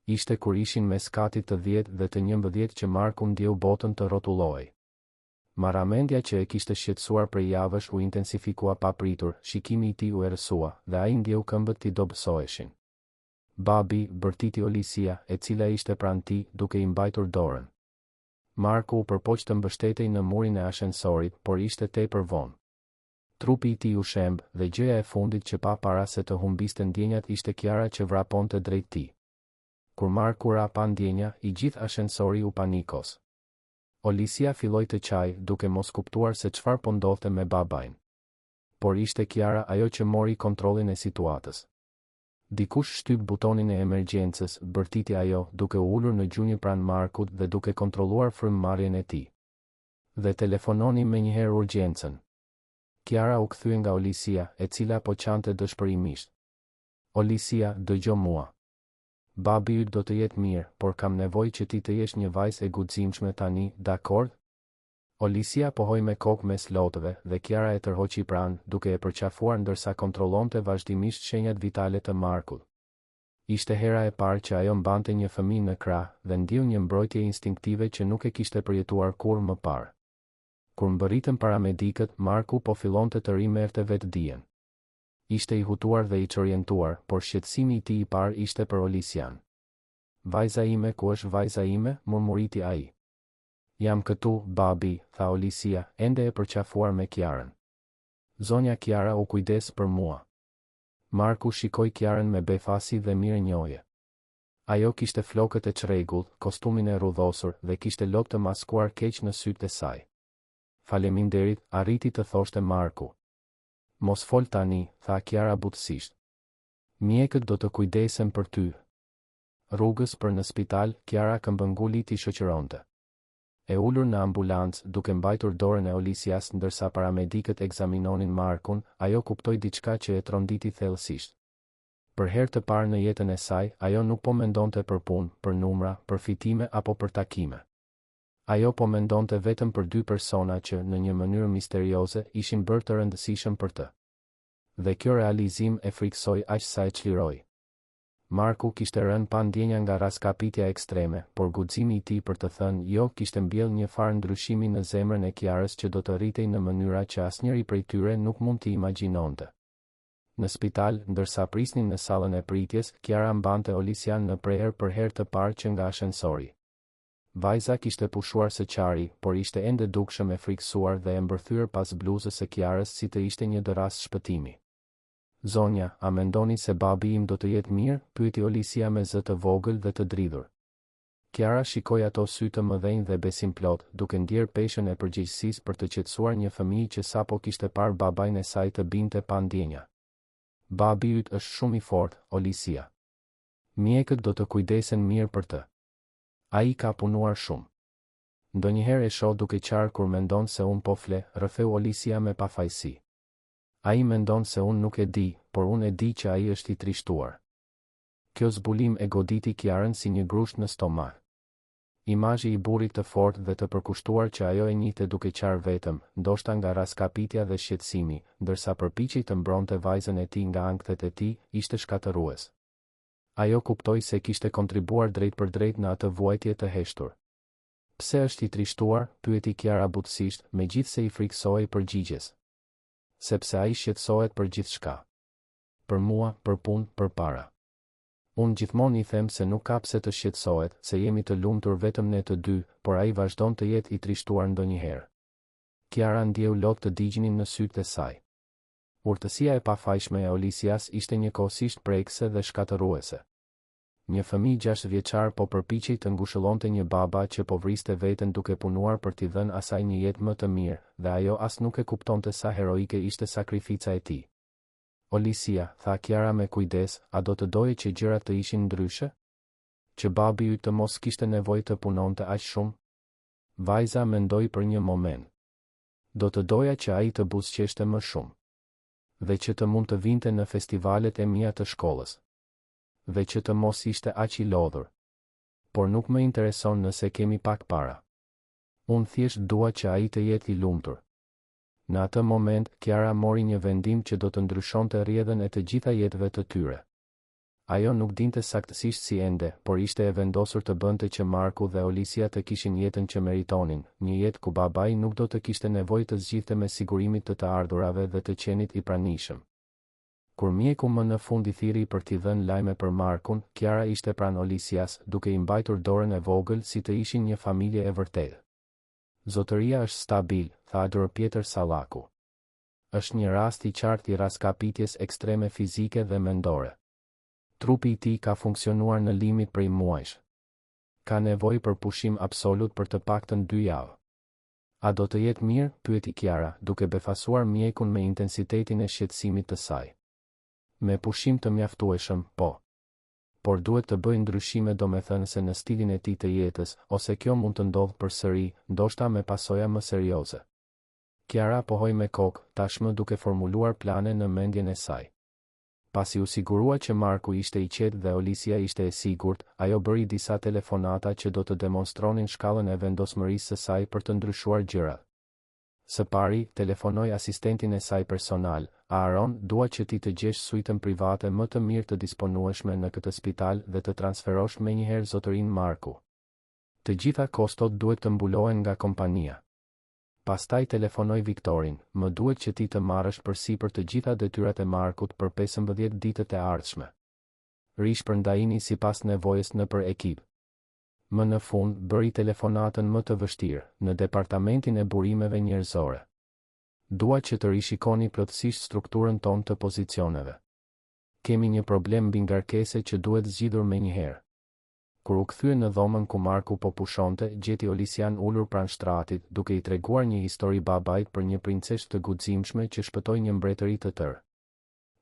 Ishte kur ishin mes katit të 10 dhe të 11 që Marku ndjeu botën të rrotullohej. Marramendja që e kishte shqetësuar prej javësh u intensifikua papritur, shikimi I tij u errësua dhe ai ndjeu këmbët t'i dobësoheshin. Babi, bërtiti Olisia, e cila ishte pranë tij, duke I mbajtur dorën. Marku u përpoq të mbështetej në murin e ashensorit, por ishte tepër vonë. Trupi I tij u shemb dhe gjëja e fundit që pa para se të humbiste ndjenjat ishte Kiara që vraponte drejt tij. Kur Marku ra pa ndjenja, I gjithë ashensori u panikos. Olisia filloi të qaj, duke mos kuptuar se çfarë po ndodhte me babain. Por ishte Kiara ajo që mori kontrollin e situatës. Dikush shtyp butonin e emergjencës, bërtiti ajo, duke u ulur në gjunjë pranë Markut dhe duke kontrolluar frymëmarrjen e tij. Dhe telefononi menjëherë urgjencën. Kiara u kthye nga Olisia, e cila po qante dëshpërimisht. Olisia, dëgjo mua. Babi yt do të jetë mirë, por kam nevojë që ti të jesh një vajzë e guximshme tani, dakord? Olisia pohoi me kokë mes lotëve dhe Kiara e tërhoqi pranë, duke e përqafuar ndërsa kontrollonte vazhdimisht shenjat vitale të Markut. Ishte hera e parë që ajo mbante një fëmijë në krah dhe ndjeu një mbrojtje instinktive që nuk e kishte përjetuar kurrë më parë. Kur mbërritën paramedikët, Marku po fillonte të rimerte vetë dijen. Ishte I hutuar dhe I çorientuar, por shqetësimi I tij I parë ishte për Olisian. Vajza ime, ku është vajza ime? Murmuriti ai. Jam këtu, babi, tha Olisia, ende e përqafuar me Kiarën. Zonja Kiara u kujdes për mua. Marku shikoi Kiarën me befasi dhe mirënjohje. Ajo kishte flokët e çrregullt, kostumin e rrudhosur dhe kishte lop të maskuar keq në sytë e saj. Faleminderit, arriti të thoshte Marku. Mos fol tani, tha Kiara butësisht. Mjekët do të kujdesen për ty. Rrugës për në spital, Kiara këmbënguli t'i shoqëronte. E ulur në ambulancë, duke mbajtur dorën e Olisias ndërsa paramedikët ekzaminonin Markun, ajo kuptoi diçka që e tronditi thellësisht. Për herë të parë në jetën e saj, ajo nuk po mendonte për punë, për numra, për fitime apo për takime. Ajo po mendonte vetëm për dy persona që, në një mënyrë misterioze, ishin bërë të rëndësishëm për të. Dhe kjo realizim e friksoi aq sa e çliroi. Marku kishte rënë pa ndjenja nga raskapitja ekstreme, por guximi I tij për të thënë jo kishte mbjell një farë ndryshimi në zemrën e Kiarës që do të rritej në mënyra që asnjëri prej tyre nuk mund t'i imagjinonte. Në spital, ndërsa prisnin në sallën e pritjes, Kiara mbante Olisian në preher për herë të parë që nga ashensori. Vajza kishte pushuar së qari, por ishte ende dukshëm e friksuar dhe e mbërthyer pas bluzës së Kiarës si të ishte një dëras shpëtimi. Zonja, a mendoni se babi im do të jetë mirë? Pyeti Olisia me zë të vogël dhe të dridhur. Kiara shikoi ato sy të mëdhenj dhe besim plot, duke ndjer peshën e përgjegjësisë për të qetësuar një fëmijë që sapo kishte parë babain e saj të binte pa ndjenja. Babi yt është shumë I fortë, Olisia. Mjekët do të kujdesen mirë për të. Ai ka punuar shumë. Ndonjëherë e shoh duke qarë kur mendon se unë po fle, rrëfeu Olisia me pafajësi. Ai mendon se unë nuk e di, por unë e di që ai është I trishtuar. Kjo zbulim e goditi Kiarën si një grusht në stomak. Imazhi I burrit të fortë dhe të përkushtuar që ajo e njihte duke qarë vetëm, ndoshta nga raskapitja dhe shqetësimi, ndërsa përpiqej të mbronte vajzën e tij nga ankthet e tij, ishte shkatërues. Ajo kuptoi se kishte kontribuar drejt për drejt në atë vuajtje të heshtur. Pse është I trishtuar? Pyeti Kiara butësisht, megjithse I friksohej përgjigjes. Sepse ai shqetësohet për gjithçka. Për mua, për punë, për para. Unë gjithmonë I them se nuk ka pse të shqetësohet, se jemi të lumtur vetëm ne të dy, por ai vazhdon të jetë I trishtuar ndonjëherë. Kiara ndjeu lot të digjinin në sytë e saj. Urtësia e pafajshme e Olisias ishte njëkohësisht prekse dhe shkatëruese. Një fëmijë 6 vjeçar po përpiqej të ngushëllonte një baba që po vriste veten duke punuar për t'i dhënë asaj një jetë më të mirë, dhe ajo as nuk e kuptonte sa heroike ishte sakrifica e tij. Olisia, tha Kiara me kujdes, a do të doje që gjërat të ishin ndryshe? Që babi yt të mos kishte nevojë të punonte aq shumë? Vajza mendoi për një moment. Do të doja që ai të buzëqeshte më shumë. Dhe që të mund të vinte në festivalet e mia të shkollës. Dhe që të mos ishte aq I lodhur. Por nuk më intereson nëse kemi pak para. Unë thjesht dua që ai të jetë I lumtur. Në atë moment, Kiara mori një vendim që do të ndryshonte rrjedhën e të gjitha jetëve të tyre. Ajo nuk dinte saktësisht si ende, por ishte e vendosur të bënte që Marku dhe Olisia të kishin jetën që meritonin, një jetë ku babai nuk do të kishte nevojë të zgjidhte me sigurimit të ardhurave dhe të qenit I pranishëm. Kur mjeku më në fund I thiri për t'i dhënë lajme për Markun, Kiara ishte pranë Olisias, duke I mbajtur dorën e vogël si të ishin një familje e vërtetë. Zotëria është stabil, tha Ador Pjetër Sallaku. Është një rast I qartë I raskapitjes ekstreme fizike dhe mendore. Trupi I tij ka funksionuar në limit prej muajsh. Ka nevojë për pushim absolut për të paktën 2 javë. A do të jetë mirë? Pyeti Kiara, duke befasuar mjekun me intensitetin e shqetësimit të saj. Me pushim të mjaftueshëm, po. Por duhet të bëjë ndryshime domethënëse në stilin e tij të jetës, ose kjo mund të ndodhë përsëri, ndoshta me pasoja më serioze. Kiara pohoi me kokë, tashmë duke formuluar plane në mendjen e saj. Pasi u sigurua që Marku ishte I qetë dhe Olisia ishte e sigurt, ajo bëri disa telefonata që do të demonstronin shkallën e vendosmërisë së saj për të ndryshuar gjërat. Së pari, telefonoi asistentin e saj personal, Aaron, dua që ti të gjesh suitën private më të mirë të disponueshme në këtë spital dhe të transferosh menjëherë zotërin Marku. Të gjitha kostot duhet të mbulohen nga kompania. Pastaj telefonoi Viktorin, më duhet që ti të marrësh përsipër të gjitha detyrat e Markut për 15 ditët e ardhshme. Rish përndajini sipas nevojës nëpër ekip. Më në fund, bëri telefonatën më të vështirë, në departamentin e burimeve njerëzore. Dua që të rishikoni plotësisht strukturën tonë të pozicioneve. Kemi një problem mbi ngarkese që duhet zgjidhur menjëherë. Kur u kthye në dhomën ku Marku po pushonte, gjeti Olisian ulur pranë shtratit, duke I treguar një histori babait për një princeshë të guximshme që shpëtoi një mbretëri të tërë.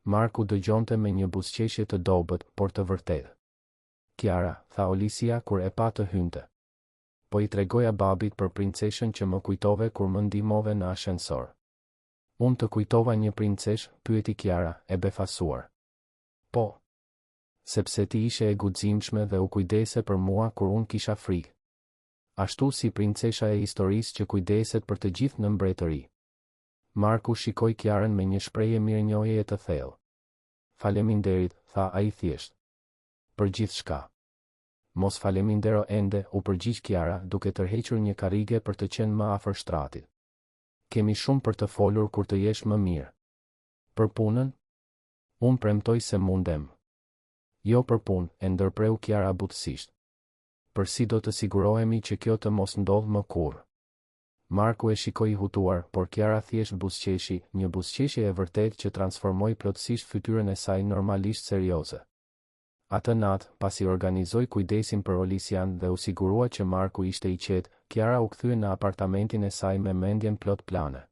Marku dëgjonte me një buzëqeshje të dobët, por të vërtetë. Kiara, tha Olisia kur e pa të hynte. Po I tregoja babit për princeshën që më kujtove kur më ndihmove në ashensor. Unë të kujtova një princesh, pyeti Kiara, e befasuar. Po. Sepse ti ishe e guximshme dhe u kujdese për mua kur unë kisha frikë. Ashtu si princesha e historisë që kujdeset për të gjithë në mbretëri. Marku shikoi Kiarën me një shprehje mirënjohjeje të thellë. Faleminderit, tha ai thjesht. Për gjithçka. Mos falemindero ende, u përgjigj Kiara duke tërhequr një karrige për të qenë më afër shtratit. Kemi shumë për të folur kur të jesh më mirë. Për punën? Unë premtoj se mundem. Jo për punë, e ndërpreu Kiara butësisht. Për si do të sigurohemi që kjo të mos ndodh më kurrë. Marku e shikoi hutuar, por Kiara thjesht buzëqeshi, një buzëqeshje e vërtet që transformoi plotësisht fytyrën e saj normalisht serioze. Atë natë, pasi organizoi kujdesin për Olisian dhe u sigurua që Marku ishte I qetë, Kiara u kthye në apartamentin e saj me mendjen plot plane.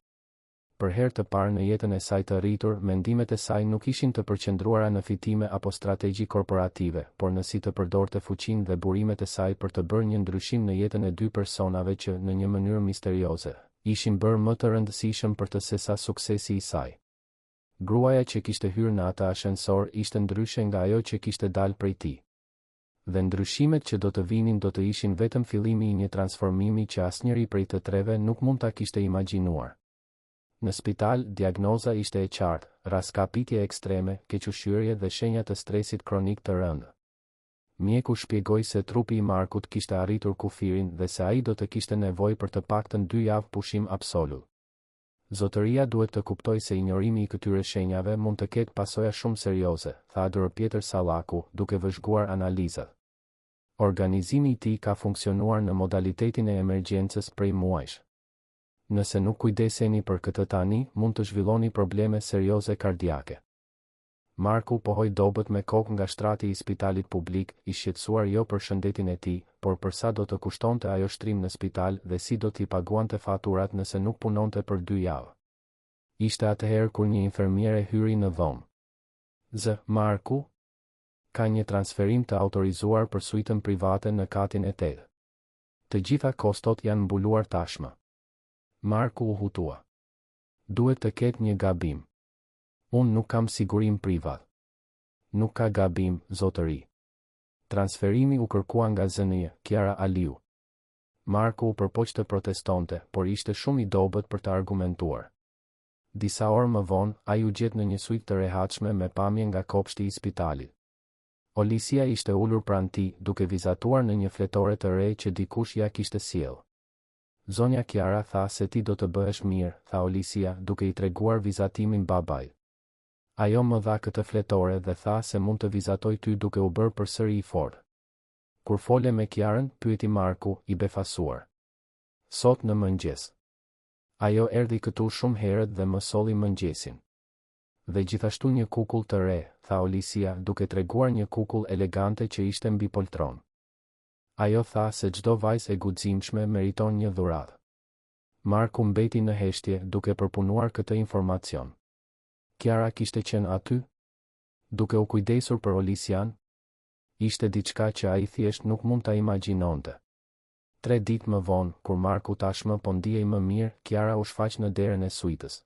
Për herë të parë në jetën e saj të rritur, mendimet e saj nuk ishin të përqendruara në fitime apo strategji korporative, por në si të përdorte fuqinë dhe burimet e saj për të bërë një ndryshim në jetën e dy personave që, në një mënyrë misterioze, ishin bërë më të rëndësishëm për të sesa suksesi I saj. Gruaja që kishte hyrë në atë ashensor ishte ndryshe nga ajo që kishte dalë prej tij. Dhe ndryshimet që do të vinin do të ishin vetëm fillimi I një transformimi që asnjëri prej të treve nuk mund ta kishte imagjinuar. Në spital, diagnoza ishte e qartë, raskapitje ekstreme, kequshqyrje dhe shenja të stresit kronik të rëndë. Mjeku shpjegoi se trupi I Markut kishte arritur kufirin dhe se ai do të kishte nevojë për të paktën 2 javë pushim absolut. Zotëria duhet të kuptoj se injorimi I këtyre shenjave mund të ketë pasoja shumë serioze, tha Dr. Pjetër Sallaku, duke vëzhguar analizat. Organizimi I tij ka funksionuar në modalitetin e emergjencës prej muajsh. Nëse nuk kujdeseni për këtë tani, mund të zhvilloni probleme serioze kardiake. Marku pohoi dobët me kokë nga shtrati I spitalit publik, I shqetësuar jo për shëndetin e tij, por për sa do të kushtonte ajo shtrim në spital dhe si do t'i paguante faturat nëse nuk punonte për 2 javë. Ishte atëherë kur një infermiere hyri në dhomë. Marku? Ka një transferim të autorizuar për suitën private në katin e 8. Të gjitha kostot janë mbuluar tashmë. Marku u hutua. Duhet të ketë një gabim. Unë nuk kam sigurim privat. Nuk ka gabim, zotëri. Transferimi u kërkua nga zënëje, Kiara Aliu. Marku u përpoq të protestonte, por ishte shumë I dobët për të argumentuar. Disa orë më vonë, ai u gjet në një suitë të rehatshme me pamje nga kopshti I spitalit. Olisia ishte ulur pranë tij, duke vizatuar në një fletore të re që dikush ja kishte sjellë. Zonja Kiara tha se ti do të bëhesh mirë, tha Olisia, duke I treguar vizatimin babait. Ajo më dha këtë fletore dhe tha se mund të vizatoj ty duke u bërë përsëri I fortë. Kur fole me Kiarën, pyeti Marku, I befasuar. Sot në mëngjes. Ajo erdhi këtu shumë herët dhe më solli mëngjesin. Dhe gjithashtu një kukull të re, tha Olisia, duke treguar një kukull elegante që ishte mbi poltron. Ajo tha se çdo vajzë e guximshme meriton një dhuratë. Marku mbeti në heshtje duke përpunuar këtë informacion. Kiara kishte qenë aty? Duke u kujdesur për Olisian? Ishte diçka që ai thjesht nuk mund ta imagjinonte. 3 ditë më vonë, kur Marku tashmë po ndihej më mirë, Kiara u shfaq në derën e suitës.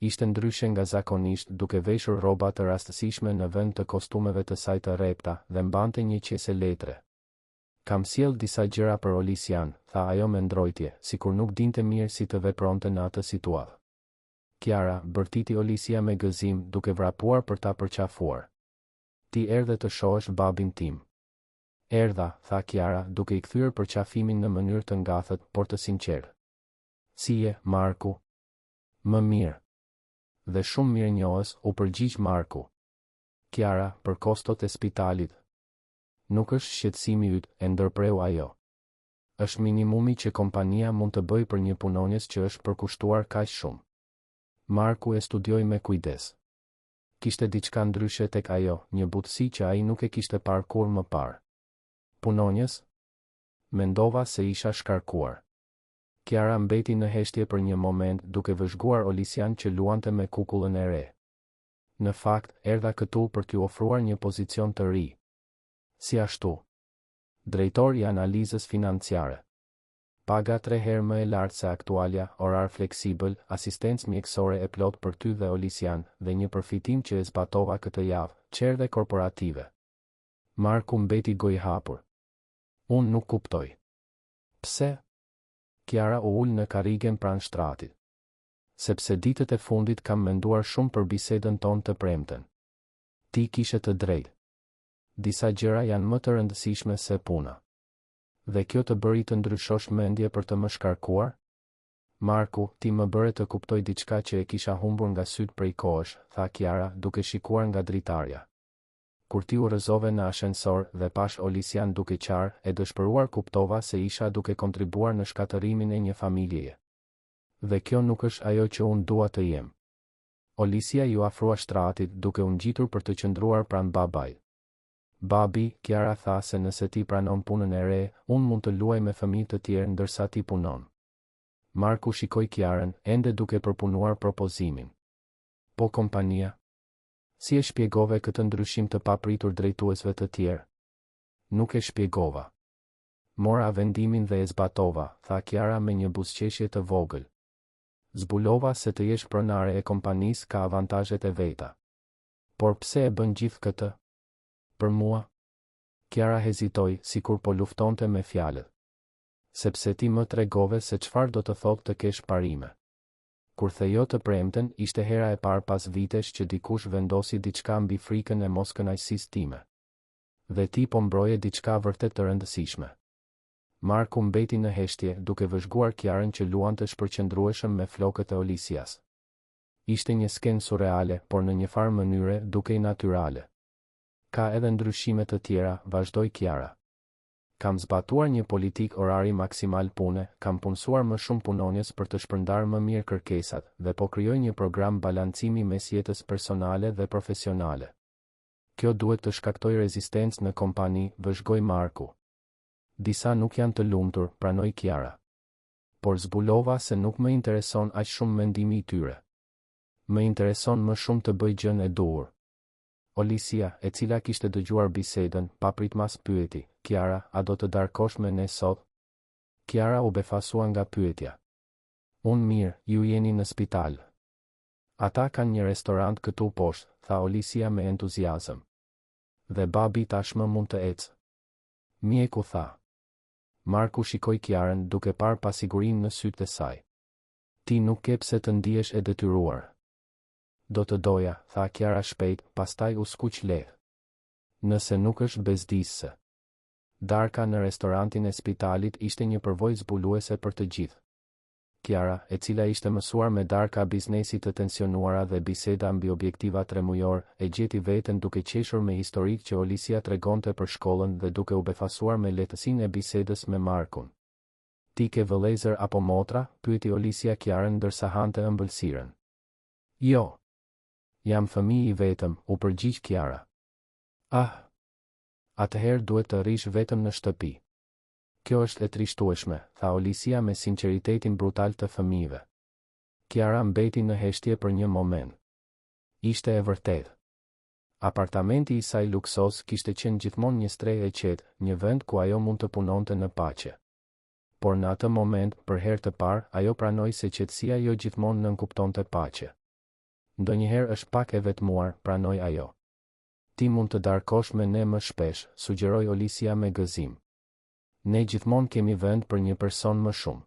Ishte ndryshe nga zakonisht, duke veshur rroba të rastësishme në vend të kostumeve të saj të rrepta dhe mbante një qese letre. Kam sjell disa gjëra për Olisian, tha ajo me ndrojtje, sikur nuk dinte mirë si të vepronte në atë situatë. Kiara, bërtiti Olisia me gëzim, duke vrapuar për ta përqafuar. Ti erdhe të shohësh babin tim. Erdha, tha Kiara, duke I kthyer përqafimin në mënyrë të ngathët, por të sinqertë. Si je, Marku? Më mirë. Dhe shumë mirënjohës, u përgjigj Marku. Kiara, për kostot e spitalit. Nuk është shqetësimi yt, e ndërpreu ajo. Është minimumi që kompania mund të bëjë për një punonjës që është përkushtuar kaq shumë. Marku e studioi me kujdes. Kishte diçka ndryshe tek ajo, një butësi që ai nuk e kishte parë kurrë më parë. Punonjës? Mendova se isha shkarkuar. Kiara mbeti në heshtje për një moment, duke vëzhguar Olisian që luante me kukullën e re. Në fakt, erdha këtu për t'ju ofruar një pozicion të ri. Si ashtu. Drejtor i analizës financiare. Paga 3 herë më e lartë se aktualja, orar fleksibël, asistencë mjekësore e plot për ty dhe Olisian, dhe një përfitim që e zbatova këtë javë, çerdhe korporative. Marku mbeti gojë hapur. Unë nuk kuptoj. Pse? Kiara u ul në karrigen pranë shtratit. Sepse ditët e fundit kam menduar shumë për bisedën tonë të premten. Ti kishe të drejtë. Disa gjëra janë më të rëndësishme se puna. Dhe kjo të bëri të ndryshosh mendje për të më shkarkuar? Marku, ti më bëre të kuptoj diçka që e kisha humbur nga syt prej kohësh, tha Kiara, duke shikuar nga dritarja. Kur ti u rrëzove në ashensor dhe pash Olisian duke qarë, e dëshpëruar kuptova se isha duke kontribuar në shkatërimin e një familjeje. Dhe kjo nuk është ajo që unë dua të jem. Olisia ju afrua shtratit duke u ngjitur për të qëndruar pranë babait. Babi, Kiara tha se nëse ti pranon punën e re, unë mund të luaj me fëmijë të tjerë ndërsa ti punon. Marku shikoi Kiarën, ende duke përpunuar propozimin. Po kompania? Si e shpjegove këtë ndryshim të papritur drejtuesve të tjerë? Nuk e shpjegova. Mora vendimin dhe e zbatova, tha Kiara me një buzëqeshje të vogël. Zbulova se të jesh pronare e kompanisë ka avantazhet e veta. Por pse e bën gjithë këtë? Për mua? Kiara hezitoi, sikur po luftonte me fjalët. Sepse ti më tregove se çfarë do të thotë të kesh parime. Kur thejo të premten, ishte hera e parë pas vitesh që dikush vendosi diçka mbi frikën e moskënaqësisë time. Dhe ti po mbroje diçka vërtet të rëndësishme. Marku mbeti në heshtje, duke vëzhguar Kiarën që luante shpërqendrueshëm me flokët e Olisias. Ishte një skenë surreale, por në një farë mënyre dukej natyrale. Ka edhe ndryshime të tjera, vazhdoi Kiara. Kam zbatuar një politik orari maksimal pune, kam punësuar më shumë punonjës për të shpërndarë më mirë kërkesat, dhe po krijoj një program balancimi mes jetës personale dhe profesionale. Kjo duhet të shkaktoj rezistencë në kompani, vëzhgoi Marku. Disa nuk janë të lumtur, pranoi Kiara. Por zbulova se nuk më intereson aq shumë mendimi i tyre. Më intereson më shumë të bëj gjën e duhur. Olisia, e cila kishte dëgjuar bisedën, papritmas pyeti, Kiara, a do të darkosh me ne sot? Kiara u befasua nga pyetja. Unë mirë, ju jeni në spital. Ata kanë një restorant këtu poshtë, tha Olisia me entuziazëm. Dhe babi tashmë mund të ecë. Mjeku tha. Marku shikoi Kiarën duke parë pasigurinë në sytë e saj. Ti nuk ke pse të ndihesh e detyruar. Do të doja, tha Kiara shpejt, pastaj u skuq lehtë. Nëse nuk është bezdisëse. Darka në restorantin e spitalit ishte një përvojë zbuluese për të gjithë. Kiara, e cila ishte mësuar me darka biznesi të tensionuara dhe biseda mbi objektiva tremujor, e gjeti veten duke qeshur me historik që Olisia tregonte për shkollën dhe duke u befasuar me lehtësinë e bisedës me Markun. Ti ke vëllezër apo motra? Pyeti Olisia Kiarën ndërsa hante ëmbëlsirën. Jo. Jam fëmijë i vetëm, u përgjigj Kiara. Ah. Atëherë duhet të rish vetëm në shtëpi. Kjo është e trishtueshme, tha Olisia me sinqeritetin brutal të fëmijëve. Kiara mbeti në heshtje për një moment. Ishte e vërtetë. Apartamenti i saj luksos kishte qenë gjithmonë një strehë e qetë, një vend ku ajo mund të punonte në paqe. Por në atë moment, për herë të parë, ajo pranoi se qetësia jo gjithmonë nënkuptonte paqe. Ndonjëherë është pak e vetmuar, pranoi ajo. Ti mund të darkosh me ne më shpesh, sugjeroi Olisia me gëzim. Ne gjithmonë kemi vend për një person më shumë.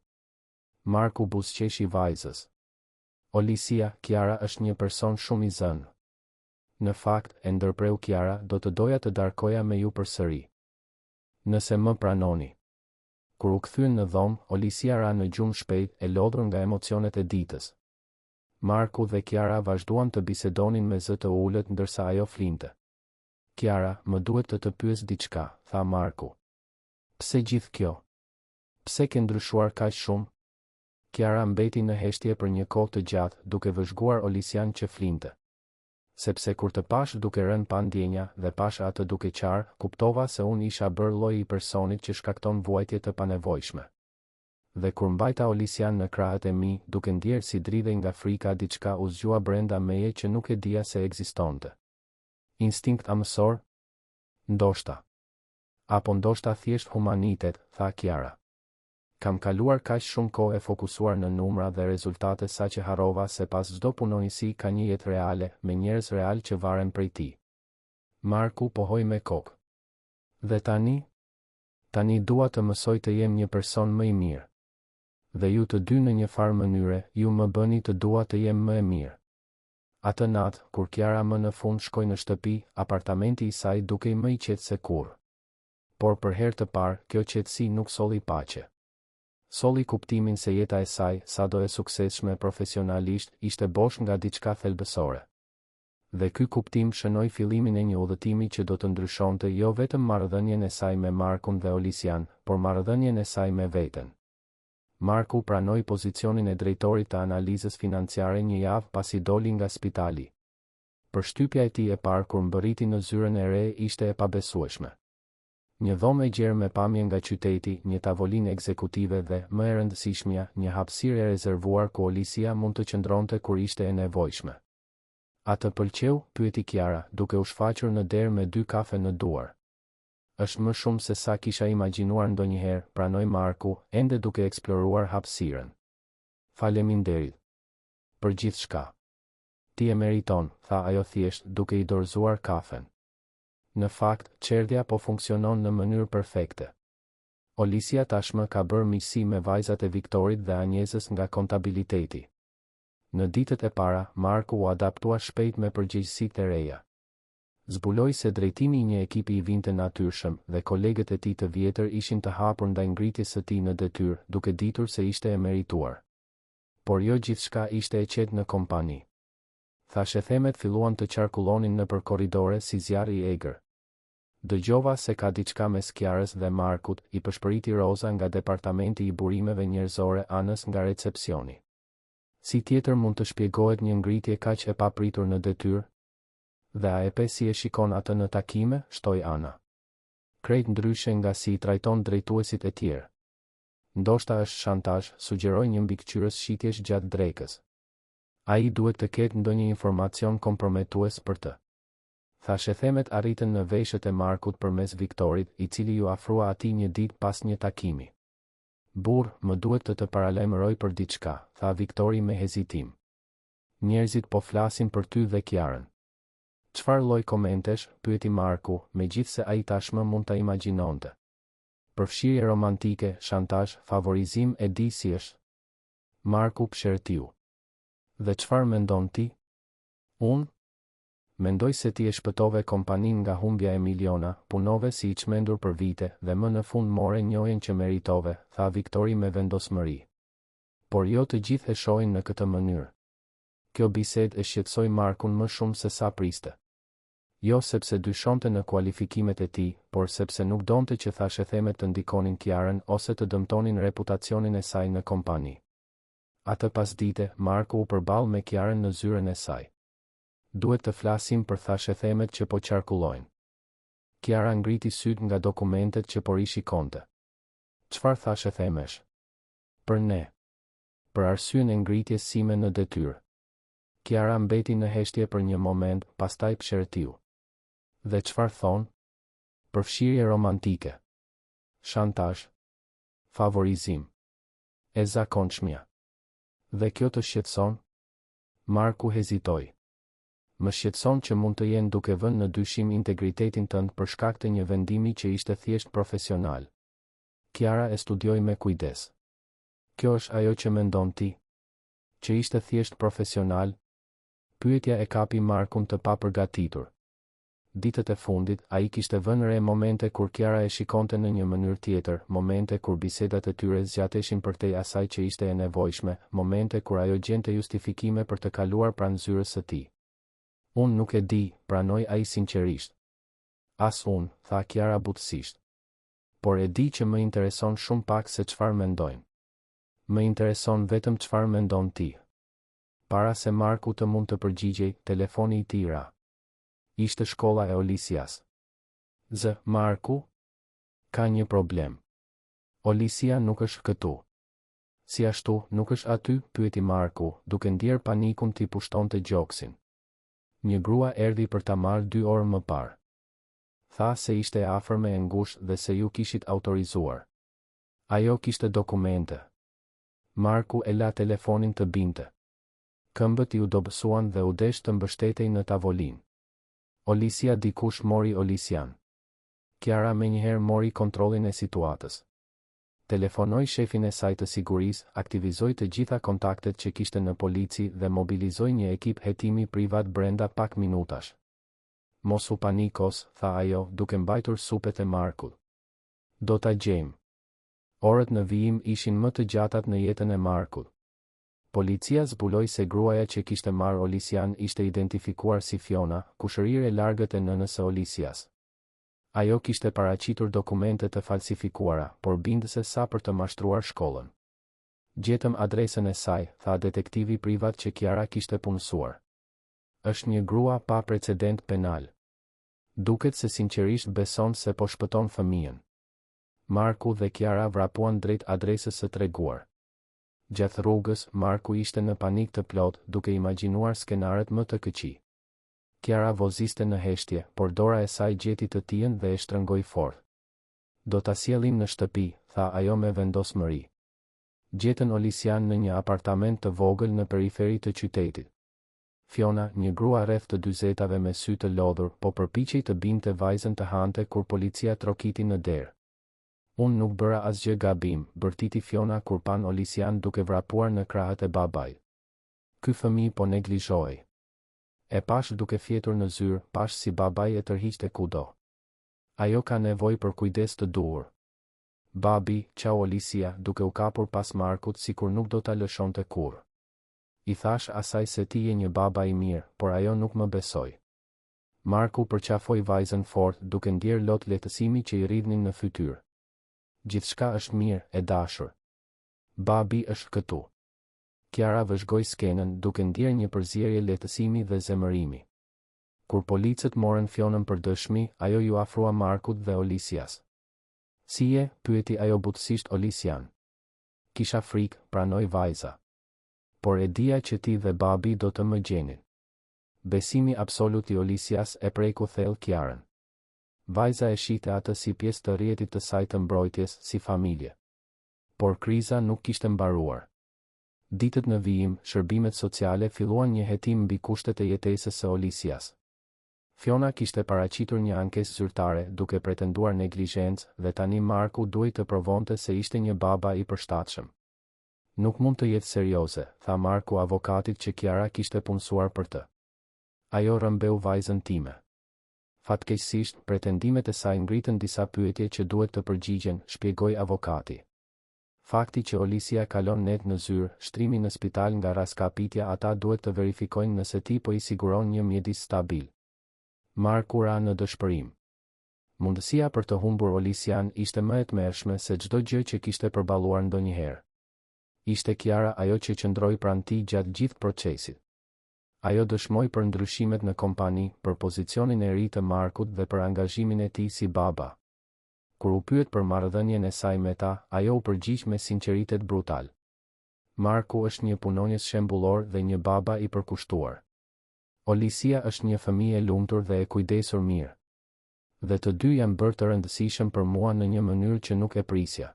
Marku buzëqeshi vajzës. Olisia, Kiara është një person shumë i zënë. Në fakt, e ndërpreu Kiara, do të doja të darkoja me ju përsëri. Nëse më pranoni. Kur u kthyen në dhomë, Olisia ra në gjumë shpejt e lodhur nga emocionet e ditës. Marku dhe Kiara vazhduan të bisedonin me zë të ulët ndërsa ajo flinte. Kiara, më duhet të pyes diçka, tha Marku. Pse gjithë kjo? Pse ke ndryshuar kaq shumë? Kiara mbeti në heshtje për një kohë të gjatë, duke vëzhguar Olisian që flinte. Sepse kur të pash duke rënë pa ndjenja dhe pash atë duke qarë, kuptova se unë isha bërë lloji i personit që shkakton vuajtje të panevojshme. Dhe kur mbajta Olisian në krahët e mi, duke ndjerë si dridhe nga frika, diçka u zgjua brenda meje që nuk e dija se ekzistonte. Instinkt amësor? Ndoshta. Apo ndoshta thjesht humanitet, tha Kiara. Kam kaluar kaq shumë kohë e fokusuar në numra dhe rezultate sa që harrova se pas çdo punonjësi ka një jetë reale, me njerëz real që varen prej tij. Marku pohoi me kokë. Dhe tani? Tani dua të mësoj të jem një person më i mirë. Dhe ju të dy në një farë mënyre, ju më bëni të dua të jem më e mirë. Atë natë, kur Kiara më në fund shkoi në shtëpi, apartamenti i saj dukej më i qetë se kurrë. Por për herë të parë, kjo qetësi nuk solli paqe. Solli kuptimin se jeta e saj, sado e suksesshme profesionalisht, ishte bosh nga diçka thelbësore. Dhe ky kuptim shënoi fillimin e një udhëtimi që do të ndryshonte jo vetëm marrëdhënien e saj me Markun dhe Olisian, por marrëdhënien e saj me veten. Marku pranoi pozicionin e drejtorit të analizës financiare një javë pasi doli nga spitali. Përshtypja e tij e parë kur mbërriti në zyrën e re ishte e pabesueshme. Një dhomë e gjerë me pamje nga qyteti, një tavolinë ekzekutive dhe, më e rëndësishmja, një hapësirë e rezervuar ku Olisia mund të qëndronte kur ishte e nevojshme. A të pëlqeu? Pyeti Kiara, duke u shfaqur në derë me 2 kafe në duar. Është më shumë se sa kisha imagjinuar ndonjëherë, pranoi Marku, ende duke eksploruar hapësirën. Faleminderit për gjithçka. Ti e meriton, tha ajo thjesht, duke i dorëzuar kafen. Në fakt, çerdhja po funksionon në mënyrë perfekte. Olisia tashmë ka bërë miqësi me vajzat e Viktorit dhe Anjezës nga kontabiliteti. Në ditët e para, Marku u adaptua shpejt me përgjegjësitë e reja. Zbuloi se drejtimi i një ekipi i vinte natyrshëm dhe kolegët e tij të vjetër ishin të hapur ndaj ngritjes së tij në detyrë, duke ditur se ishte e merituar. Por jo gjithçka ishte e qetë në kompani. Thashë themet filluan të qarkullonin nëpër korridore si zjarr i egër. Dëgjova se ka diçka mes Kiarës dhe Markut, i përshpëriti Roza nga departamenti i burimeve njerëzore anës nga recepcioni. Si tjetër mund të shpjegohet një ngritje kaq e papritur në detyrë? Dhe a e pe si e shikon atë në takime, shtoi Ana. Krejt ndryshe nga si i trajton drejtuesit e tjerë. Ndoshta është shantazh, sugjeroi një mbikëqyrës shitjesh gjatë drekës. Ai duhet të ketë ndonjë informacion komprometues për të. Thashë themet arritën në veshët e Markut përmes Viktorit, i cili ju afrua atij një ditë pas një takimi. Burr, më duhet të paralajmëroj për diçka, tha Viktori me hezitim. Njerëzit po flasin për ty dhe Kiarën. Çfarë lloj komentesh? Pyeti Marku, megjithse ai tashmë mund ta imagjinonte. Përfshirje romantike, shantazh, favorizim e di si është. Marku pshertiu. Dhe çfarë mendon ti? Unë? Mendoj se ti e shpëtove kompaninë nga humbja e miliona, punove si i çmendur për vite dhe më në fund more njohjen që meritove, tha Viktori me vendosmëri. Por jo të gjithë e shohin në këtë mënyrë. Kjo bisedë e shqetësoi Markun më shumë se sa priste. Jo sepse dyshonte në kualifikimet e tij, por sepse nuk donte që thashë themet të ndikonin Kiarën ose të dëmtonin reputacionin e saj në kompani. Atë pasdite, Marku u përball me Kiarën në zyrën e saj. Duhet të flasim për thashë themet që po qarkullojnë. Kiara ngriti syt nga dokumentet që po i shikonte. Çfarë thashë themesh? Për ne. Për arsyen e ngritjes sime në detyrë. Kiara mbeti në heshtje për një moment, pastaj pshertiu. Dhe çfarë thon? Përfshirje romantike. Shantazh. Favorizim. E zakonshmja. Dhe kjo të shqetëson? Marku hezitoi. Më shqetëson që mund të jenë duke vënë në dyshim integritetin tënd për shkak të një vendimi që ishte thjesht profesional. Kiara e studioi me kujdes. Kjo është ajo që mendon ti? Që ishte thjesht profesional? Pyetja e kapi Markun të papërgatitur. Ditët e fundit, ai kishte vënë re momente kur Kiara e shikonte në një mënyrë tjetër, momente kur bisedat e tyre zgjateshin përtej asaj që ishte e nevojshme, momente kur ajo gjente justifikime për të kaluar pranë zyrës së tij. Unë nuk e di, pranoi ai sinqerisht. As unë, tha Kiara butësisht. Por e di që më intereson shumë pak se çfarë mendojnë. Më intereson vetëm çfarë mendon ti. Para se Marku të mund të përgjigjej, telefoni i tij ra. Ishte shkolla e Olisias. Marku? Ka një problem. Olisia nuk është këtu. Si ashtu, nuk është aty, pyeti Marku, duke ndjer panikun t'i pushtonte gjoksin. Një grua erdhi për ta marrë 2 orë më parë. Tha se ishte afërme e ngushtë dhe se ju kishit autorizuar. Ajo kishte dokumente. Marku e la telefonin të binte. Këmbët ju dobësuan dhe u desh të mbështetej në tavolinë. Olisia dikush mori Olisian. Kiara menjëherë mori kontrollin e situatës. Telefonoi shefin e saj të sigurisë, aktivizoi të gjitha kontaktet që kishte në polici dhe mobilizoi një ekip hetimi privat brenda pak minutash. Mos u panikos, tha ajo, duke mbajtur supet e Markut. Do ta gjejmë. Orët në vijim ishin më të gjatat në jetën e Markut. Policia zbuloi se gruaja që kishte marrë Olisian ishte identifikuar si Fiona, kushërirë e largët e nënës së Olisias. Ajo kishte paraqitur dokumente të falsifikuara, por bindëse sa për të mashtruar shkollën. Gjetëm adresën e saj, tha detektivi privat që Kiara kishte punësuar. Është një grua pa precedent penal. Duket se sinqerisht beson se po shpëton fëmijën. Marku dhe Kiara vrapuan drejt adresës së treguar. Gjatë rrugës, Marku ishte në panik të plot, duke imagjinuar skenaret më të këqij. Kiara voziste në heshtje, por dora e saj gjeti të tijën dhe e shtrëngoi fort. Do ta sjellim në shtëpi, tha ajo me vendosmëri. Gjetën Olisian në një apartament të vogël në periferi të qytetit. Fiona, një grua rreth të 40-tave me sy të lodhur, po përpiqej të binte vajzën të hante kur policia trokiti në derë. Unë nuk bëra asgjë gabim, bërtiti Fiona kur pan Olisian duke vrapuar në krahët e babait. Ky fëmijë po neglizhoi. E pash duke fjetur në zyrë, pash si babai e tërhiqte kudo. Ajo ka nevojë për kujdes të duhur. Babi, çau Olisia, duke u kapur pas Markut sikur nuk do ta lëshonte kurrë. I thash asaj se ti je një baba i mirë, por ajo nuk më besoi. Marku përqafoi vajzën fort, duke ndjer lot lehtësimi që i rridhnin në fytyrë. Gjithçka është mirë, e dashur. Babi është këtu. Kiara vëzhgoi skenën, duke ndjer një përzierje lehtësimi dhe zemërimi. Kur policët morën Fionën për dëshmi, ajo ju afrua Markut dhe Olisias. Si je? Pyeti ajo butësisht Olisian. Kisha frikë, pranoi vajza. Por e dija që ti dhe babi do të më gjenin. Besimi absolut i Olisias e preku thellë Kiarën. Vajza e shihte atë si pjesë të rrjetit të saj të mbrojtjes, si familje. Por kriza nuk kishte mbaruar. Ditët në vijim, shërbimet sociale filluan një hetim mbi kushtet e jetesës së Olisias. Fiona kishte paraqitur një ankesë zyrtare, duke pretenduar neglizhencë, dhe tani Marku duhej të provonte se ishte një baba i përshtatshëm. Nuk mund të jetë serioze, tha Marku avokatit që Kiara kishte punësuar për të. Ajo rrëmbeu vajzën time. Fatkeqësisht, pretendimet e saj ngritën disa pyetje që duhet të përgjigjen, shpjegoi avokati. Fakti që Olisia kalon net në zyrë, shtrimi në spital nga raskapitja, ata duhet të verifikojnë nëse ti po i siguron një mjedis stabil. Marku ra në dëshpërim. Mundësia për të humbur Olisian ishte më e tmerrshme se çdo gjë që kishte përballuar ndonjëherë. Ishte Kiara ajo që qëndroi pranë tij gjatë gjithë procesit. Ajo dëshmoi për ndryshimet në kompani, për pozicionin e ri të Markut dhe për angazhimin e tij si baba. Kur u pyet për marrëdhënien e saj me ta, ajo u përgjigj me sinqeritet brutal. Marku është një punonjës shembullor dhe një baba i përkushtuar. Olisia është një fëmijë e lumtur dhe e kujdesur mirë. Dhe të dy janë bërë të rëndësishëm për mua në një mënyrë që nuk e prisja.